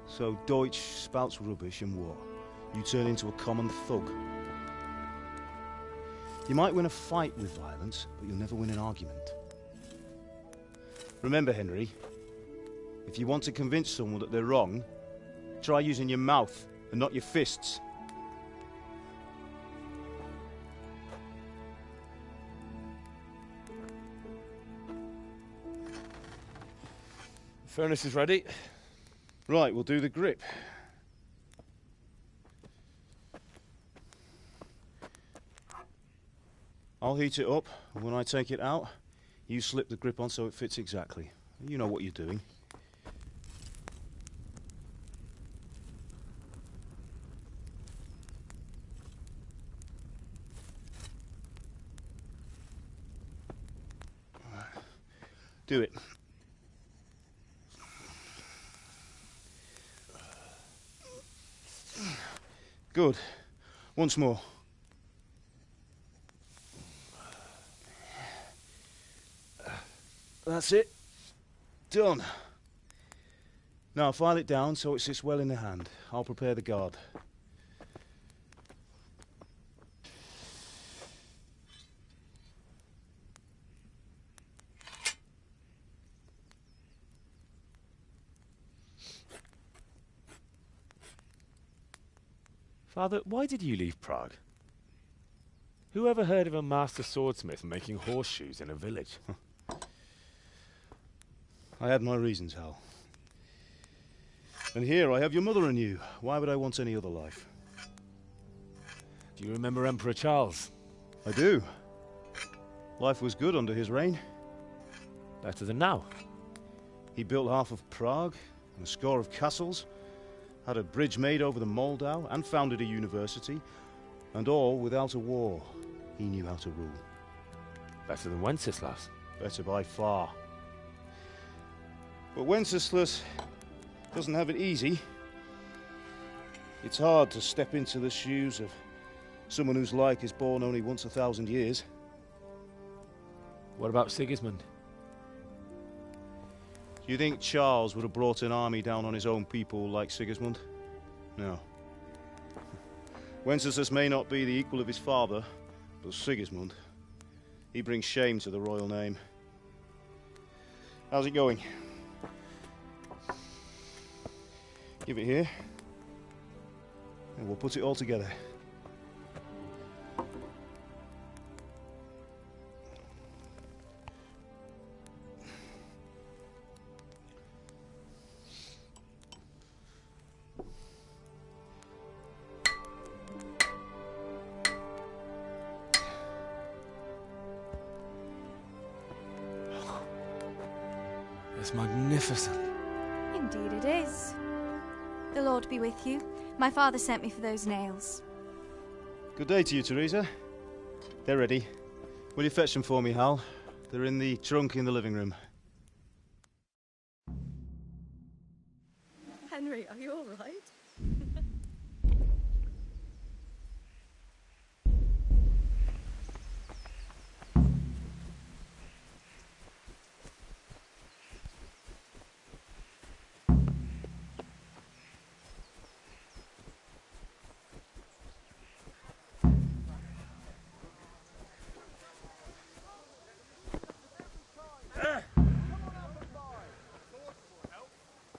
So Deutsch spouts rubbish, and what? You turn into a common thug. You might win a fight with violence, but you'll never win an argument. Remember, Henry, if you want to convince someone that they're wrong, try using your mouth and not your fists. The furnace is ready. Right, we'll do the grip. I'll heat it up, and when I take it out, you slip the grip on so it fits exactly. You know what you're doing. Do it. Good. Once more. That's it. Done. Now file it down so it sits well in the hand. I'll prepare the guard. Father, why did you leave Prague? Who ever heard of a master swordsmith making horseshoes in a village? I had my reasons, Hal. And here I have your mother and you. Why would I want any other life? Do you remember Emperor Charles? I do. Life was good under his reign. Better than now. He built half of Prague and a score of castles, had a bridge made over the Moldau, and founded a university, and all without a war. He knew how to rule. Better than Wenceslas. Better by far. But Wenceslas doesn't have it easy. It's hard to step into the shoes of someone whose like is born only once 1,000 years. What about Sigismund? Do you think Charles would have brought an army down on his own people like Sigismund? No. Wenceslas may not be the equal of his father, but Sigismund, he brings shame to the royal name. How's it going? Give it here, and we'll put it all together. It's magnificent. Indeed it is. The Lord be with you. My father sent me for those nails. Good day to you, Teresa. They're ready. Will you fetch them for me, Hal? They're in the trunk in the living room. Henry, are you all right?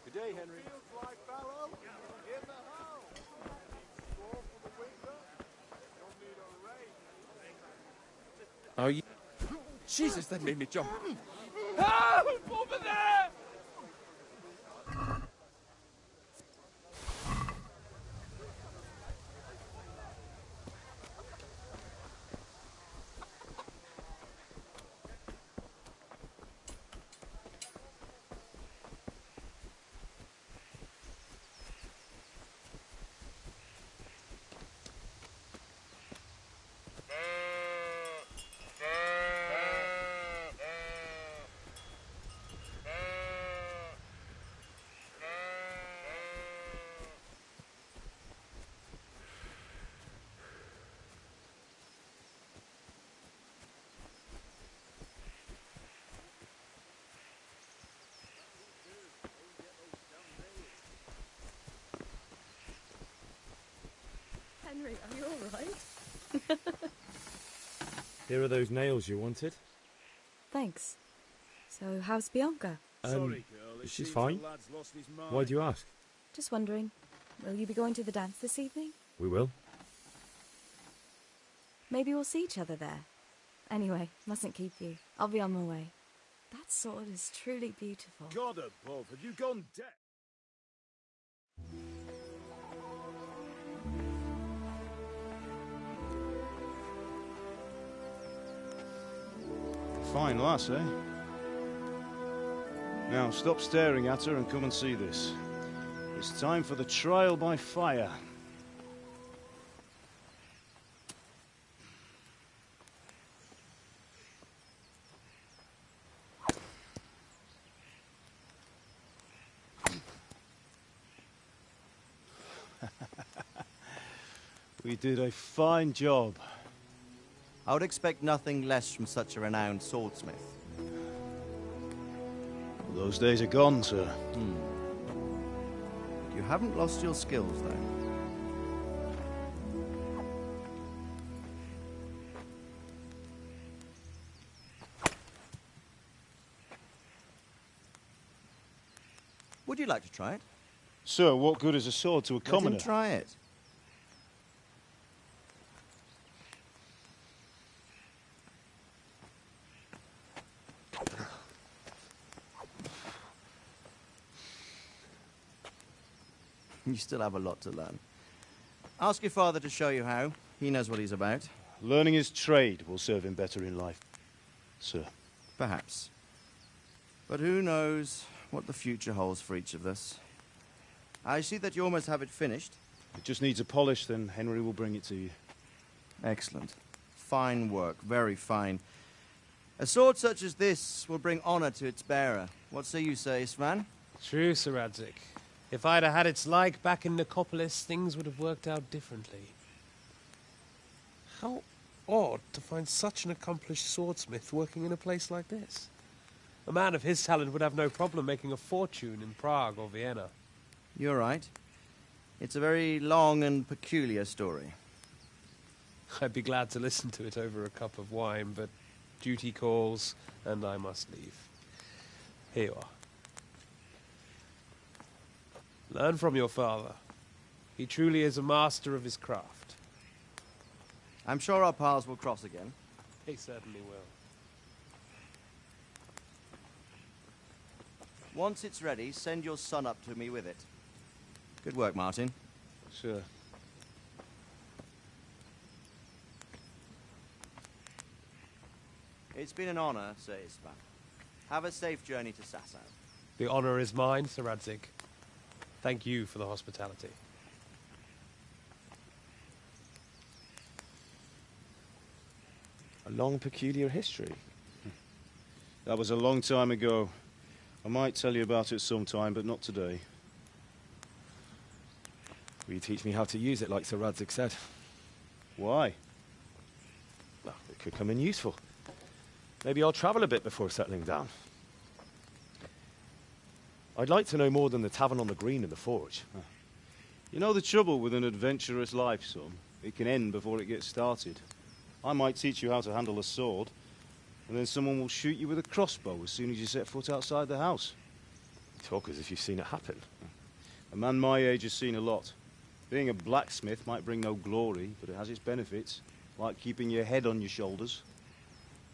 Good day, Henry. Are you... Jesus, that made me jump. Help! Over there! Henry, are you all right? Here are those nails you wanted. Thanks. So, how's Bianca? Sorry, girl. It She's seems fine. the lad's lost his mind. Why do you ask? Just wondering, will you be going to the dance this evening? We will. Maybe we'll see each other there. Anyway, mustn't keep you. I'll be on my way. That sword is truly beautiful. God above, have you gone deaf? Fine lass, eh? Now, stop staring at her and come and see this. It's time for the trial by fire. We did a fine job. I would expect nothing less from such a renowned swordsmith. Those days are gone, sir. You haven't lost your skills, though. Would you like to try it? Sir, what good is a sword to a commoner? Let him try it. You still have a lot to learn. Ask your father to show you how. He knows what he's about. Learning his trade will serve him better in life, sir. Perhaps. But who knows what the future holds for each of us. I see that you almost have it finished. It just needs a polish, then Henry will bring it to you. Excellent. Fine work, very fine. A sword such as this will bring honor to its bearer. What say you, Svan? True, Sir Radzig. If I'd have had its like back in Nicopolis, things would have worked out differently. How odd to find such an accomplished swordsmith working in a place like this. A man of his talent would have no problem making a fortune in Prague or Vienna. You're right. It's a very long and peculiar story. I'd be glad to listen to it over a cup of wine, but duty calls, and I must leave. Here you are. Learn from your father. He truly is a master of his craft. I'm sure our paths will cross again. He certainly will. Once it's ready, send your son up to me with it. Good work, Martin. Sure. It's been an honor, Sir Isvan. Have a safe journey to Sasau. The honor is mine, Sir Radzig. Thank you for the hospitality. A long, peculiar history. That was a long time ago. I might tell you about it sometime, but not today. Will you teach me how to use it like Sir Radzig said? Why? Well, it could come in useful. Maybe I'll travel a bit before settling down. I'd like to know more than the tavern on the green and the forge. You know the trouble with an adventurous life, son? It can end before it gets started. I might teach you how to handle a sword, and then someone will shoot you with a crossbow as soon as you set foot outside the house. You talk as if you've seen it happen. A man my age has seen a lot. Being a blacksmith might bring no glory, but it has its benefits, like keeping your head on your shoulders.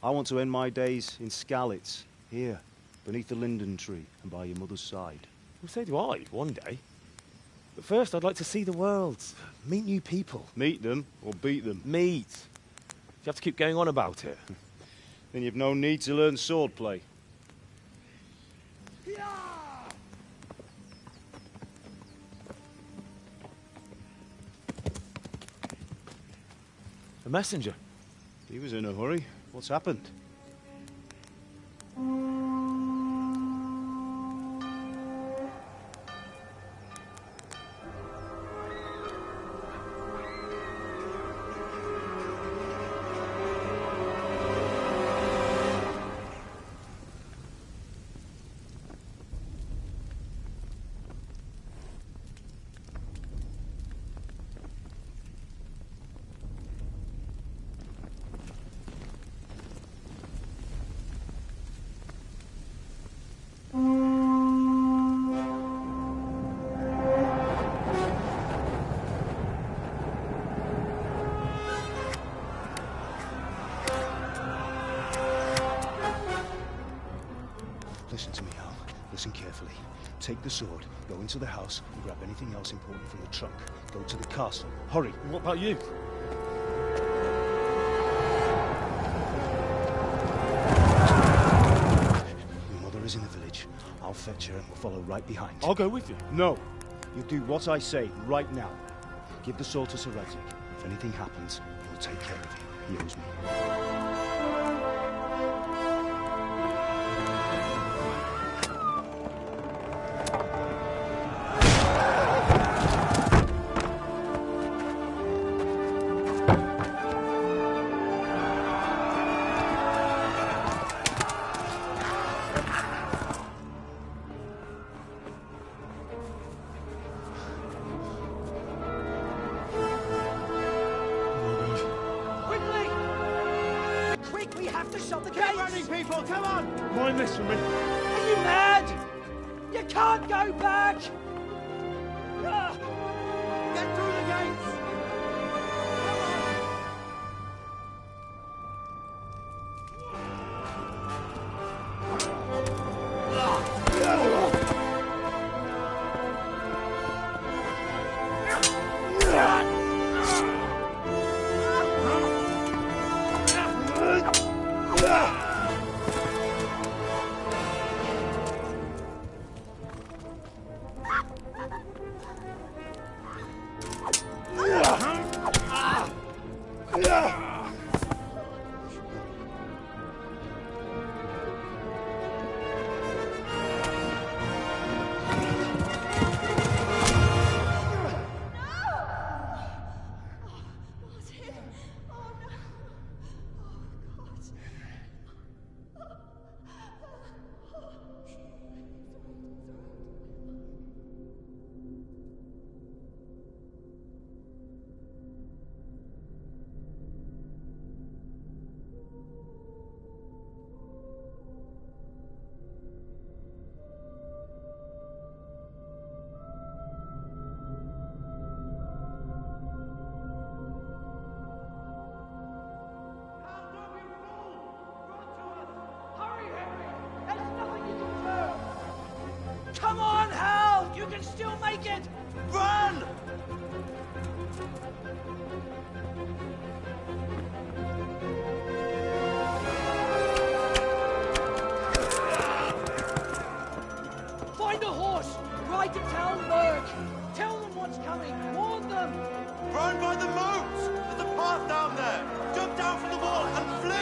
I want to end my days in Skalitz, here, beneath the linden tree and by your mother's side. Well, so do I, one day. But first, I'd like to see the world, meet new people. Meet them or beat them? Meet. You have to keep going on about it. Then you've no need to learn swordplay. A messenger. He was in a hurry. What's happened? Listen to me, Hal. Listen carefully. Take the sword, go into the house, and grab anything else important from the trunk. Go to the castle. Hurry. What about you? Your mother is in the village. I'll fetch her and we'll follow right behind. I'll go with you. No. You do what I say right now. Give the sword to Sir Radzig. If anything happens, he'll take care of you. He owes me. People, come on! Mind this for me. Are you mad? You can't go back! Get through the gates! Come on, Hal! You can still make it! Run! try to tell Lurk. Tell them what's coming. Warn them. Run by the moat! There's a path down there! Jump down from the wall and flee!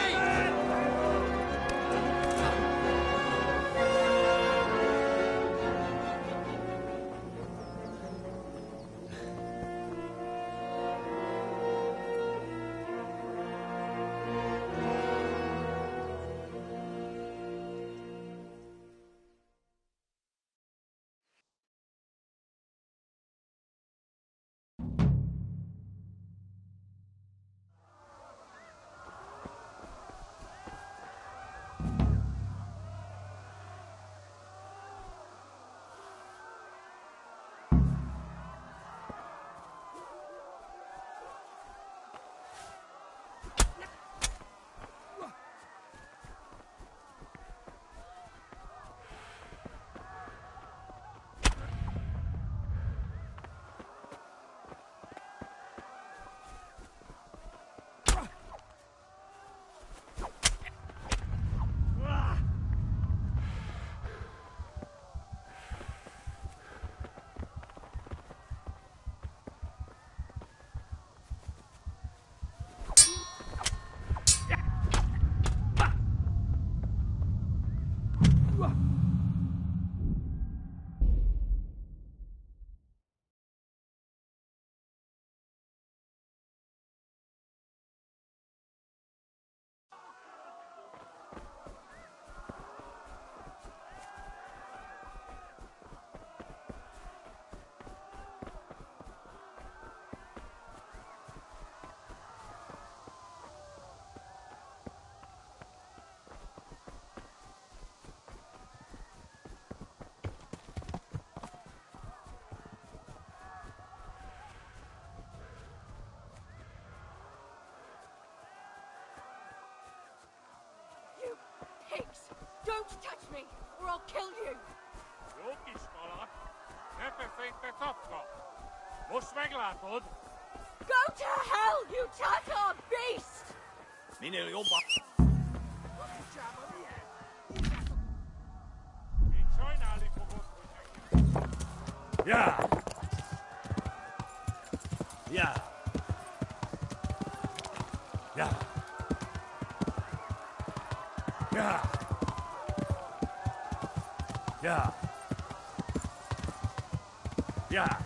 Pigs! Don't touch me, or I'll kill you! Go to hell, you Tatar beast! Yeah! Yeah! Yeah! Yeah! Yeah! Yeah!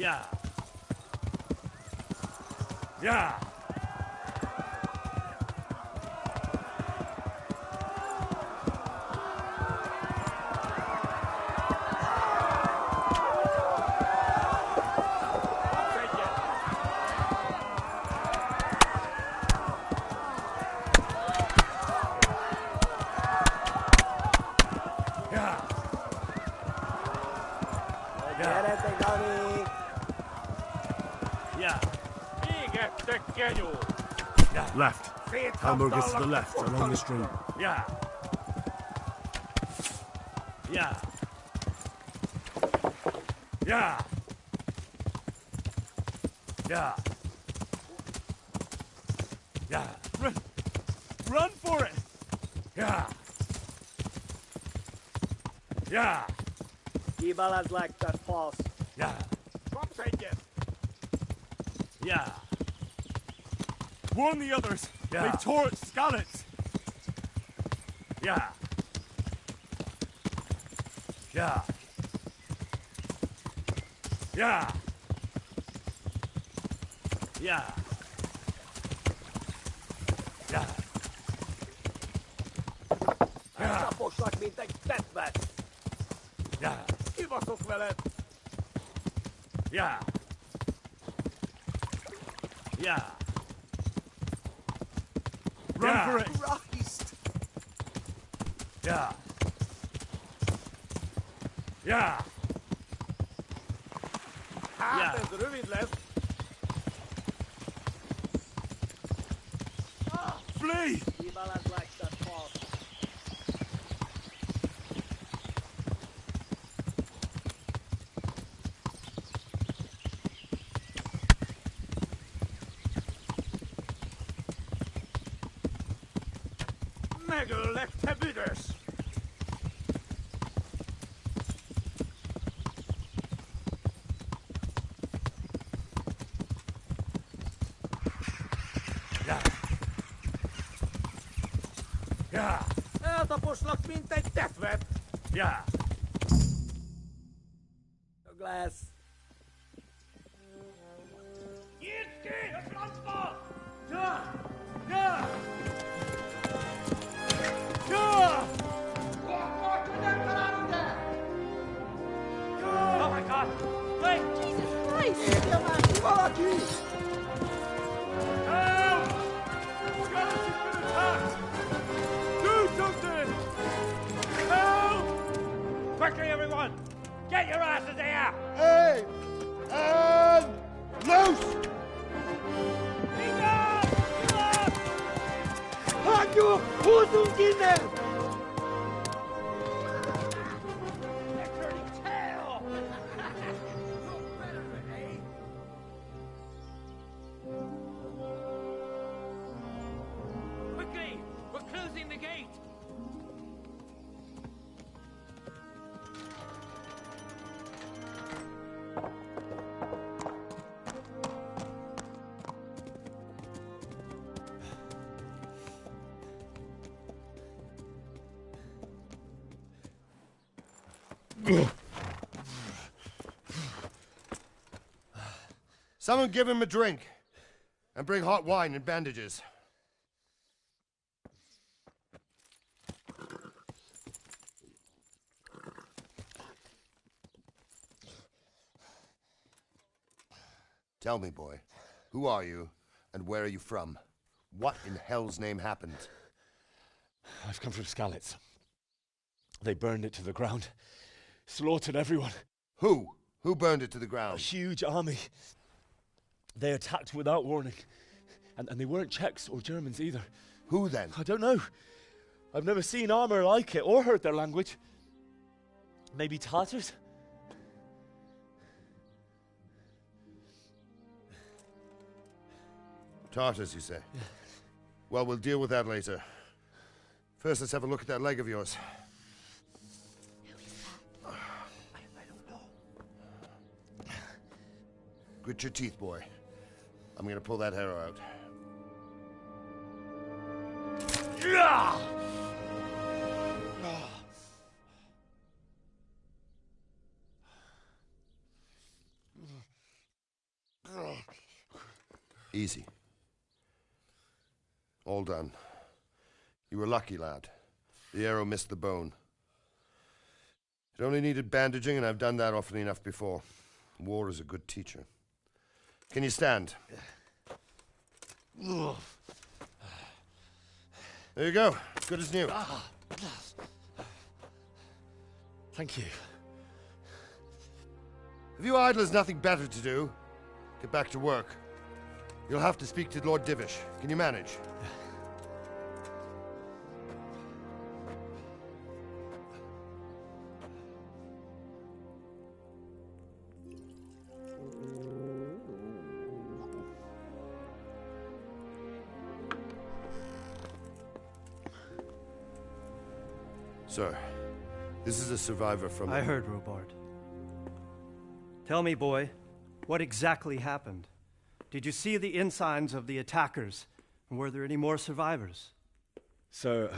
Yeah. Yeah. Yeah. Left. Hamburg is to the left, along the stream. Yeah. Yeah. Yeah. Yeah. Yeah. Run! Run for it! Yeah. Yeah. Ibalas like that false. Yeah. Yeah. Warn the others. Yeah. They tore at Skalitz. Yeah. Yeah. Yeah. Ja. Ja. Ja. Taposlak, mint egy tetvet! Ja. Kivaszok veled! Ja. Ja. Run for it! Christ! Ja. Ja. Hát, ez rövid lesz! Flee! Kiválasd legszebb fal! Megöllek, te büdös! Ja. Ja. Eltaposlak, mint egy tetvet! Ja. Csak lesz! Nyisd ki a francba! Ja. Ja. Ja. Oh my God! Wait! Jesus Christ! Érje már ki valaki! Help! Skeleton's been attacked! Do something! Help! Quickly, everyone! Get your asses here! Hey! And loose! Hagyjuk! Húzzunk innen! Quickly! We're closing the gate! Someone give him a drink. And bring hot wine and bandages. Tell me, boy, who are you and where are you from? What in hell's name happened? I've come from Skalitz. They burned it to the ground. Slaughtered everyone. Who? Who burned it to the ground? A huge army. They attacked without warning. And they weren't Czechs or Germans either. Who then? I don't know. I've never seen armor like it or heard their language. Maybe Tatars? Tartars, you say? Yeah. Well, we'll deal with that later. First, let's have a look at that leg of yours. Grit your teeth, boy. I'm gonna pull that arrow out. Easy. All done. You were lucky, lad. The arrow missed the bone. It only needed bandaging, and I've done that often enough before. War is a good teacher. Can you stand? There you go. Good as new. Thank you. Have you idlers nothing better to do? Get back to work. You'll have to speak to Lord Divish. Can you manage? Sir, this is a survivor from... I heard, Robard. Tell me, boy, what exactly happened? Did you see the ensigns of the attackers? And were there any more survivors? So,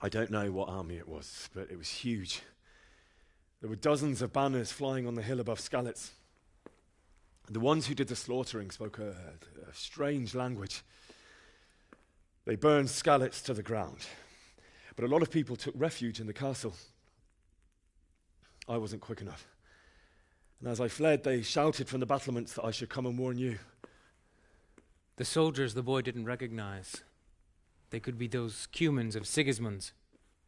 I don't know what army it was, but it was huge. There were dozens of banners flying on the hill above Skalitz. The ones who did the slaughtering spoke a strange language. They burned Skalitz to the ground, but a lot of people took refuge in the castle. I wasn't quick enough. And as I fled, they shouted from the battlements that I should come and warn you. The soldiers the boy didn't recognize. They could be those Cumans of Sigismund's.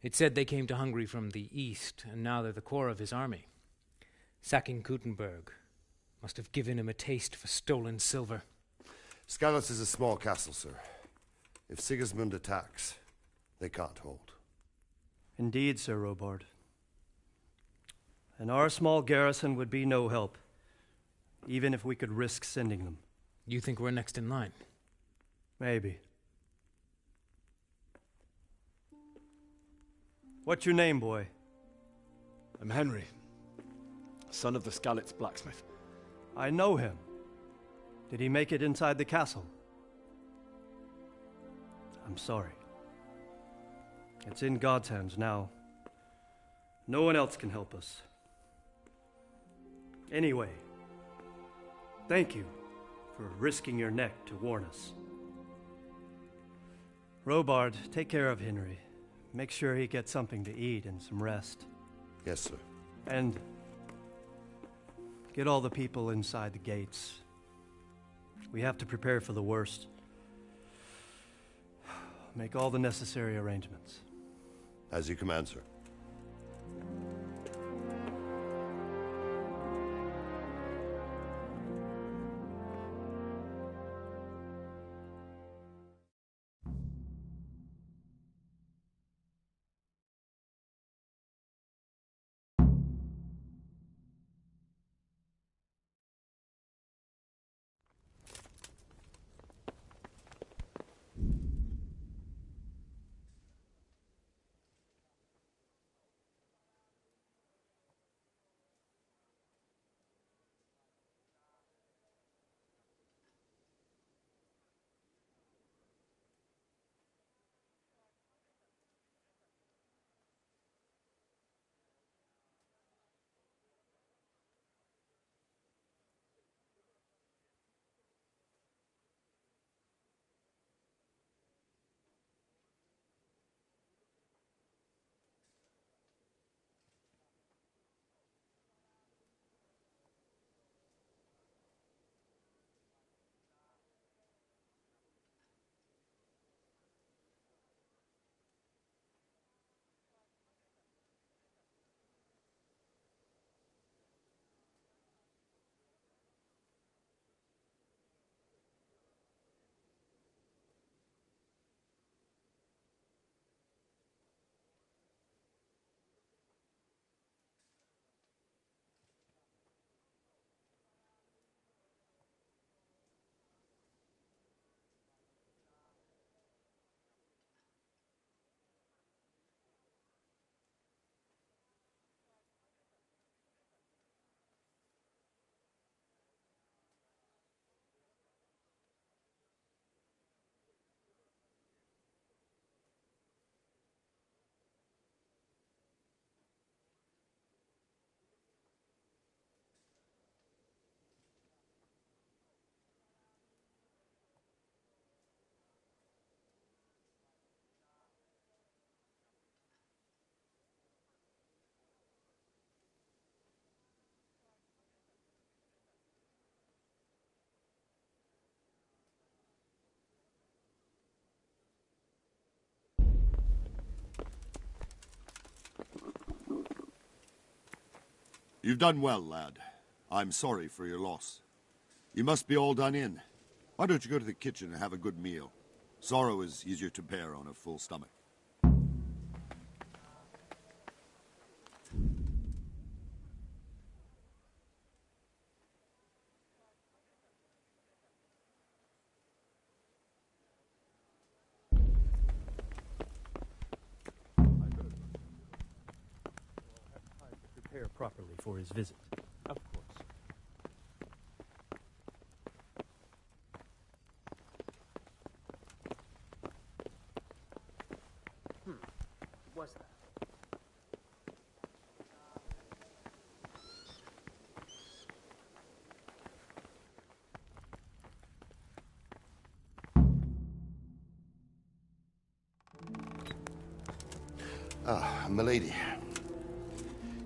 It said they came to Hungary from the east, and now they're the core of his army. Sacking Kuttenberg must have given him a taste for stolen silver. Skalitz is a small castle, sir. If Sigismund attacks, they can't hold. Indeed, Sir Robard. And our small garrison would be no help, even if we could risk sending them. You think we're next in line? Maybe. What's your name, boy? I'm Henry, son of the Skalitz blacksmith. I know him. Did he make it inside the castle? I'm sorry. It's in God's hands now. No one else can help us. Anyway, thank you for risking your neck to warn us. Robard, take care of Henry. Make sure he gets something to eat and some rest. Yes, sir. And get all the people inside the gates. We have to prepare for the worst. Make all the necessary arrangements. As you command, sir. You've done well, lad. I'm sorry for your loss. You must be all done in. Why don't you go to the kitchen and have a good meal? Sorrow is easier to bear on a full stomach. Prepare properly for his visit. Of course. What's that? Ah, milady.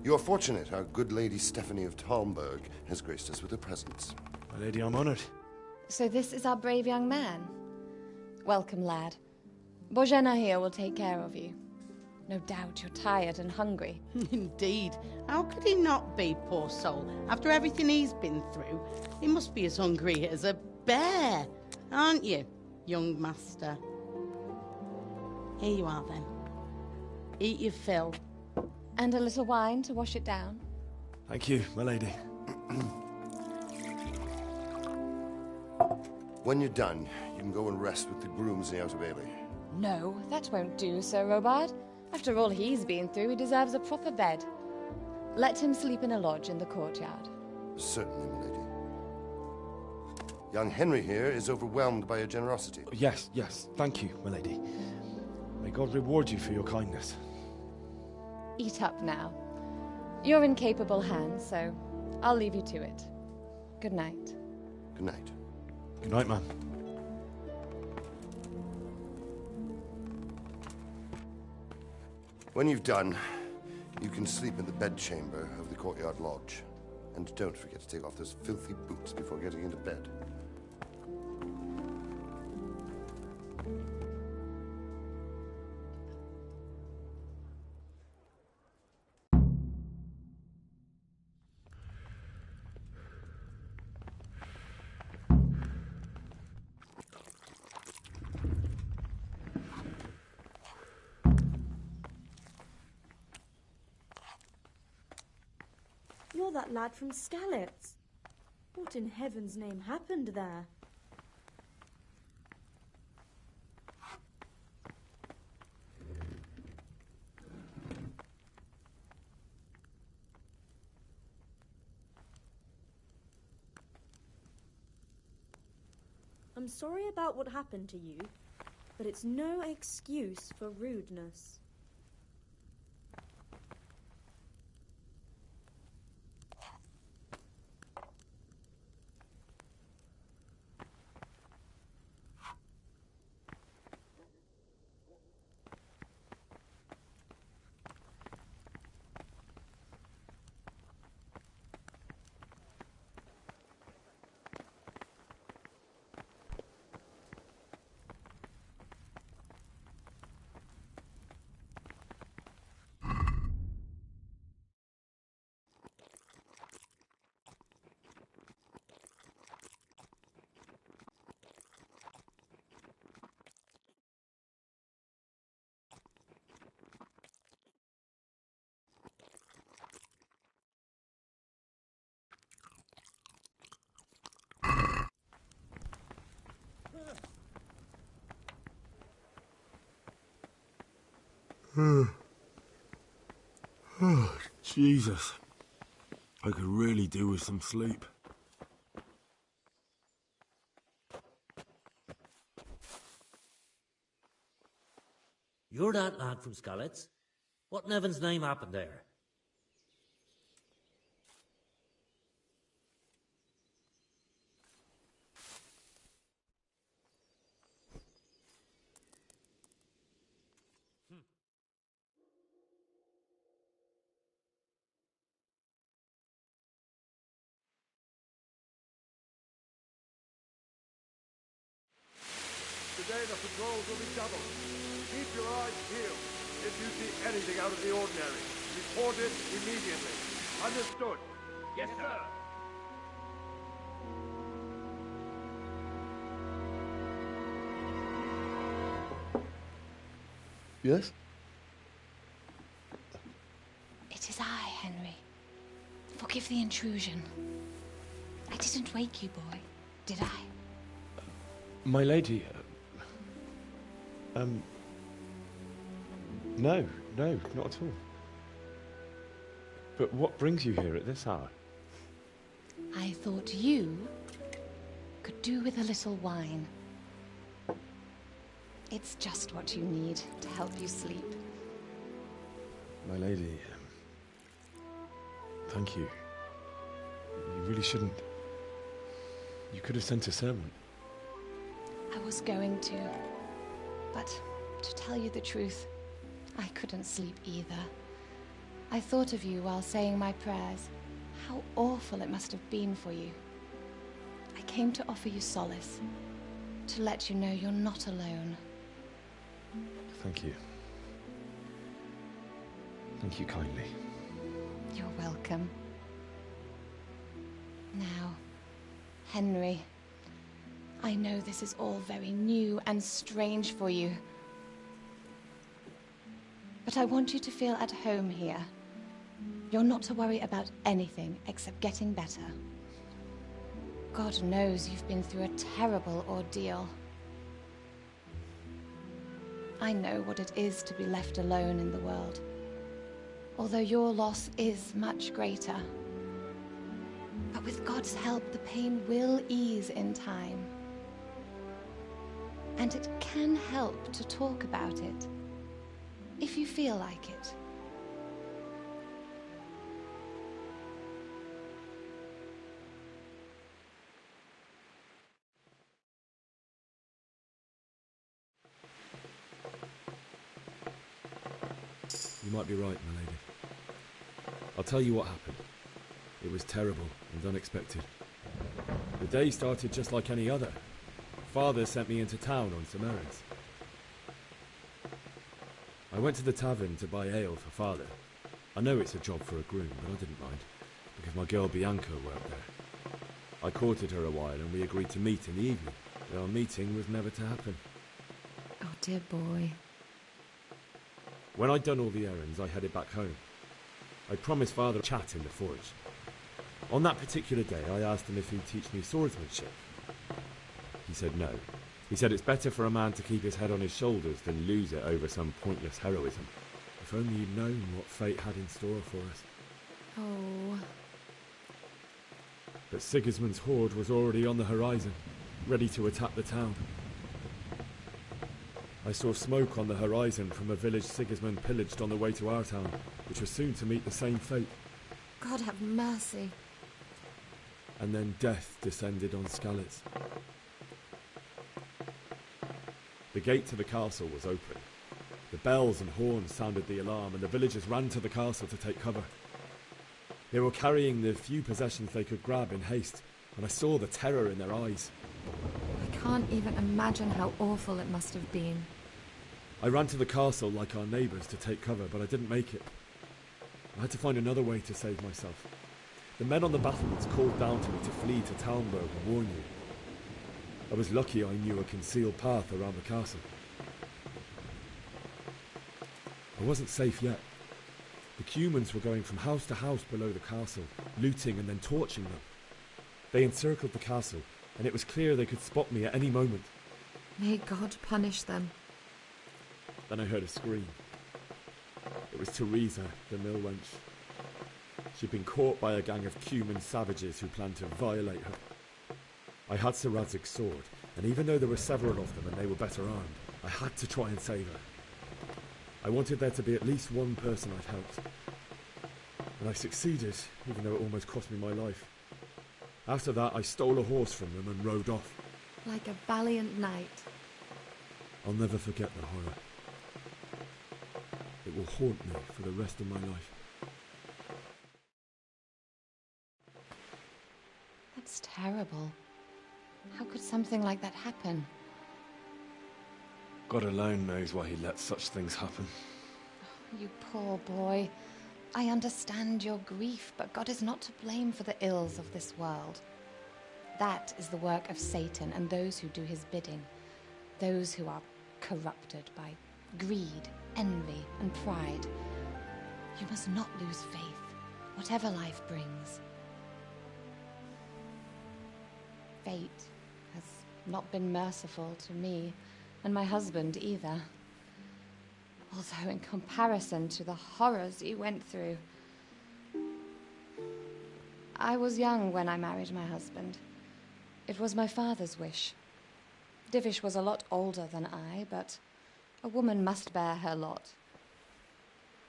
You are fortunate our good lady Stephanie of Talmberg has graced us with her presence. My lady, I'm honored. So this is our brave young man. Welcome, lad. Bozhena here will take care of you. No doubt you're tired and hungry. Indeed. How could he not be, poor soul? After everything he's been through, he must be as hungry as a bear, aren't you, young master? Here you are, then. Eat your fill. And a little wine to wash it down. Thank you, my lady. When you're done, you can go and rest with the grooms in the Outer Bailey. No, that won't do, Sir Robard. After all he's been through, he deserves a proper bed. Let him sleep in a lodge in the courtyard. Certainly, milady. Young Henry here is overwhelmed by your generosity. Yes, yes, thank you, my lady. May God reward you for your kindness. Eat up now. You're in capable hands, so I'll leave you to it. Good night. Good night. Good night, ma'am. When you've done, you can sleep in the bedchamber of the courtyard lodge. And don't forget to take off those filthy boots before getting into bed. You're that lad from Skalitz. What in heaven's name happened there? I'm sorry about what happened to you, but it's no excuse for rudeness. Oh, Jesus. I could really do with some sleep. You're that lad from Skalitz? What in heaven's name happened there? Today the patrols will be doubled. Keep your eyes peeled. If you see anything out of the ordinary, report it immediately. Understood? Yes, sir. Yes? It is I, Henry. Forgive the intrusion. I didn't wake you, boy, did I? My lady, no, not at all. But what brings you here at this hour? I thought you could do with a little wine. It's just what you need to help you sleep. My lady, thank you. You really shouldn't. You could have sent a servant. I was going to, but to tell you the truth, I couldn't sleep either. I thought of you while saying my prayers. How awful it must have been for you. I came to offer you solace, to let you know you're not alone. Thank you. Thank you kindly. You're welcome. Now, Henry, I know this is all very new and strange for you. But I want you to feel at home here. You're not to worry about anything except getting better. God knows you've been through a terrible ordeal. I know what it is to be left alone in the world, although your loss is much greater. But with God's help, the pain will ease in time. And it can help to talk about it, if you feel like it. You might be right, my lady. I'll tell you what happened. It was terrible and unexpected. The day started just like any other. Father sent me into town on some errands. I went to the tavern to buy ale for Father. I know it's a job for a groom, but I didn't mind, because my girl Bianca worked there. I courted her a while and we agreed to meet in the evening, but our meeting was never to happen. Oh, dear boy. When I'd done all the errands, I headed back home. I promised Father a chat in the forge. On that particular day, I asked him if he'd teach me swordsmanship. He said no. He said it's better for a man to keep his head on his shoulders than lose it over some pointless heroism. If only you'd known what fate had in store for us. Oh. But Sigismund's horde was already on the horizon, ready to attack the town. I saw smoke on the horizon from a village Sigismund pillaged on the way to our town, which was soon to meet the same fate. God have mercy. And then death descended on Skalitz. The gate to the castle was open. The bells and horns sounded the alarm, and the villagers ran to the castle to take cover. They were carrying the few possessions they could grab in haste, and I saw the terror in their eyes. I can't even imagine how awful it must have been. I ran to the castle like our neighbours to take cover, but I didn't make it. I had to find another way to save myself. The men on the battlements called down to me to flee to Talmberg and warn you. I was lucky I knew a concealed path around the castle. I wasn't safe yet. The Cumans were going from house to house below the castle, looting and then torching them. They encircled the castle, and it was clear they could spot me at any moment. May God punish them. Then I heard a scream. It was Teresa, the mill wench. She'd been caught by a gang of Cuman savages who planned to violate her. I had Sir Radzig's sword, and even though there were several of them and they were better armed, I had to try and save her. I wanted there to be at least one person I'd helped. And I succeeded, even though it almost cost me my life. After that, I stole a horse from them and rode off. Like a valiant knight. I'll never forget the horror. It will haunt me for the rest of my life. That's terrible. How could something like that happen? God alone knows why he lets such things happen. You poor boy. I understand your grief, but God is not to blame for the ills of this world. That is the work of Satan and those who do his bidding. Those who are corrupted by greed, envy, and pride. You must not lose faith, whatever life brings. Fate has not been merciful to me, and my husband either. Although in comparison to the horrors he went through. I was young when I married my husband. It was my father's wish. Divish was a lot older than I, but a woman must bear her lot.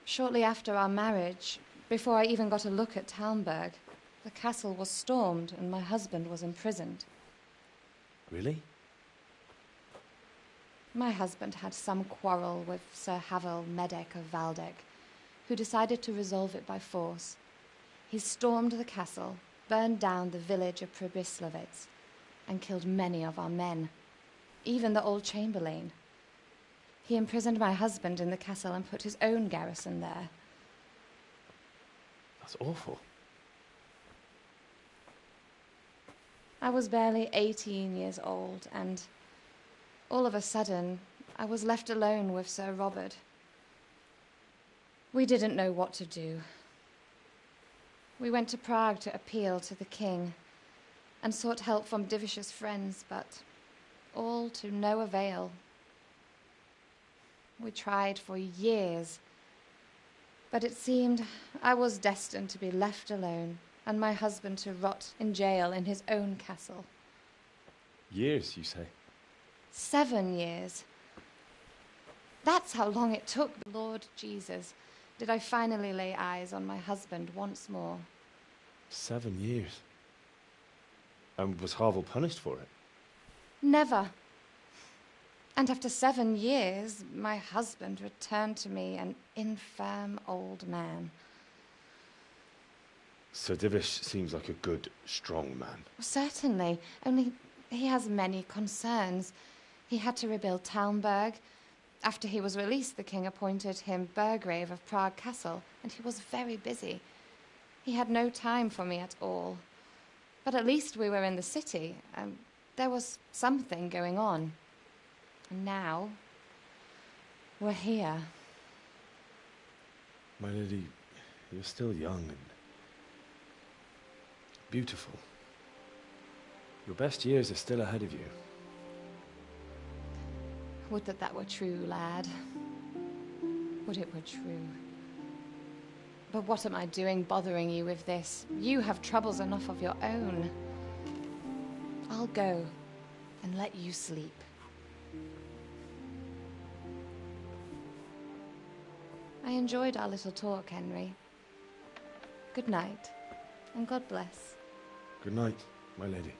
Shortly after our marriage, before I even got a look at Talmberg, the castle was stormed and my husband was imprisoned. Really? My husband had some quarrel with Sir Havel Medek of Valdek, who decided to resolve it by force. He stormed the castle, burned down the village of Pribyslavitz, and killed many of our men, even the old chamberlain. He imprisoned my husband in the castle and put his own garrison there. That's awful. I was barely 18 years old, and all of a sudden, I was left alone with Sir Robert. We didn't know what to do. We went to Prague to appeal to the king and sought help from Divish's friends, but all to no avail. We tried for years, but it seemed I was destined to be left alone and my husband to rot in jail in his own castle. Years, you say? 7 years. That's how long it took. Lord Jesus, did I finally lay eyes on my husband once more. 7 years? And was Havel punished for it? Never. And after 7 years, my husband returned to me an infirm old man. Sir Divish seems like a good, strong man. Certainly, only he has many concerns. He had to rebuild Talmberg. After he was released, the king appointed him Burgrave of Prague Castle, and he was very busy. He had no time for me at all. But at least we were in the city, and there was something going on. And now, we're here. My lady, you're still young and beautiful. Your best years are still ahead of you. Would that that were true, lad. Would it were true. But what am I doing bothering you with this? You have troubles enough of your own. I'll go and let you sleep. I enjoyed our little talk, Henry. Good night, and God bless. Good night, my lady.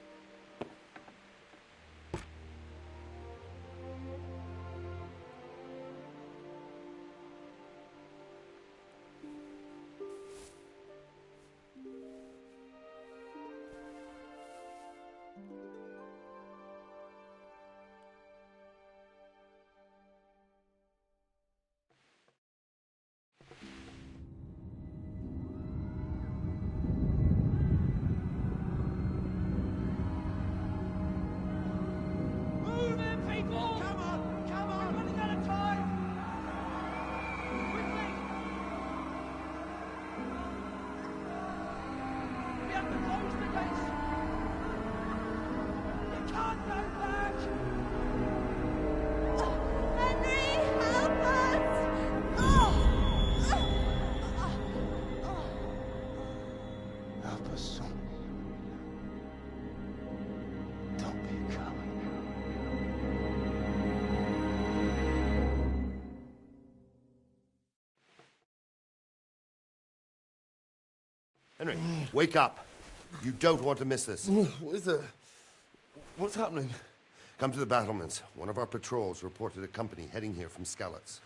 Henry, wake up. You don't want to miss this. What is it? What's happening? Come to the battlements. One of our patrols reported a company heading here from Skalitz.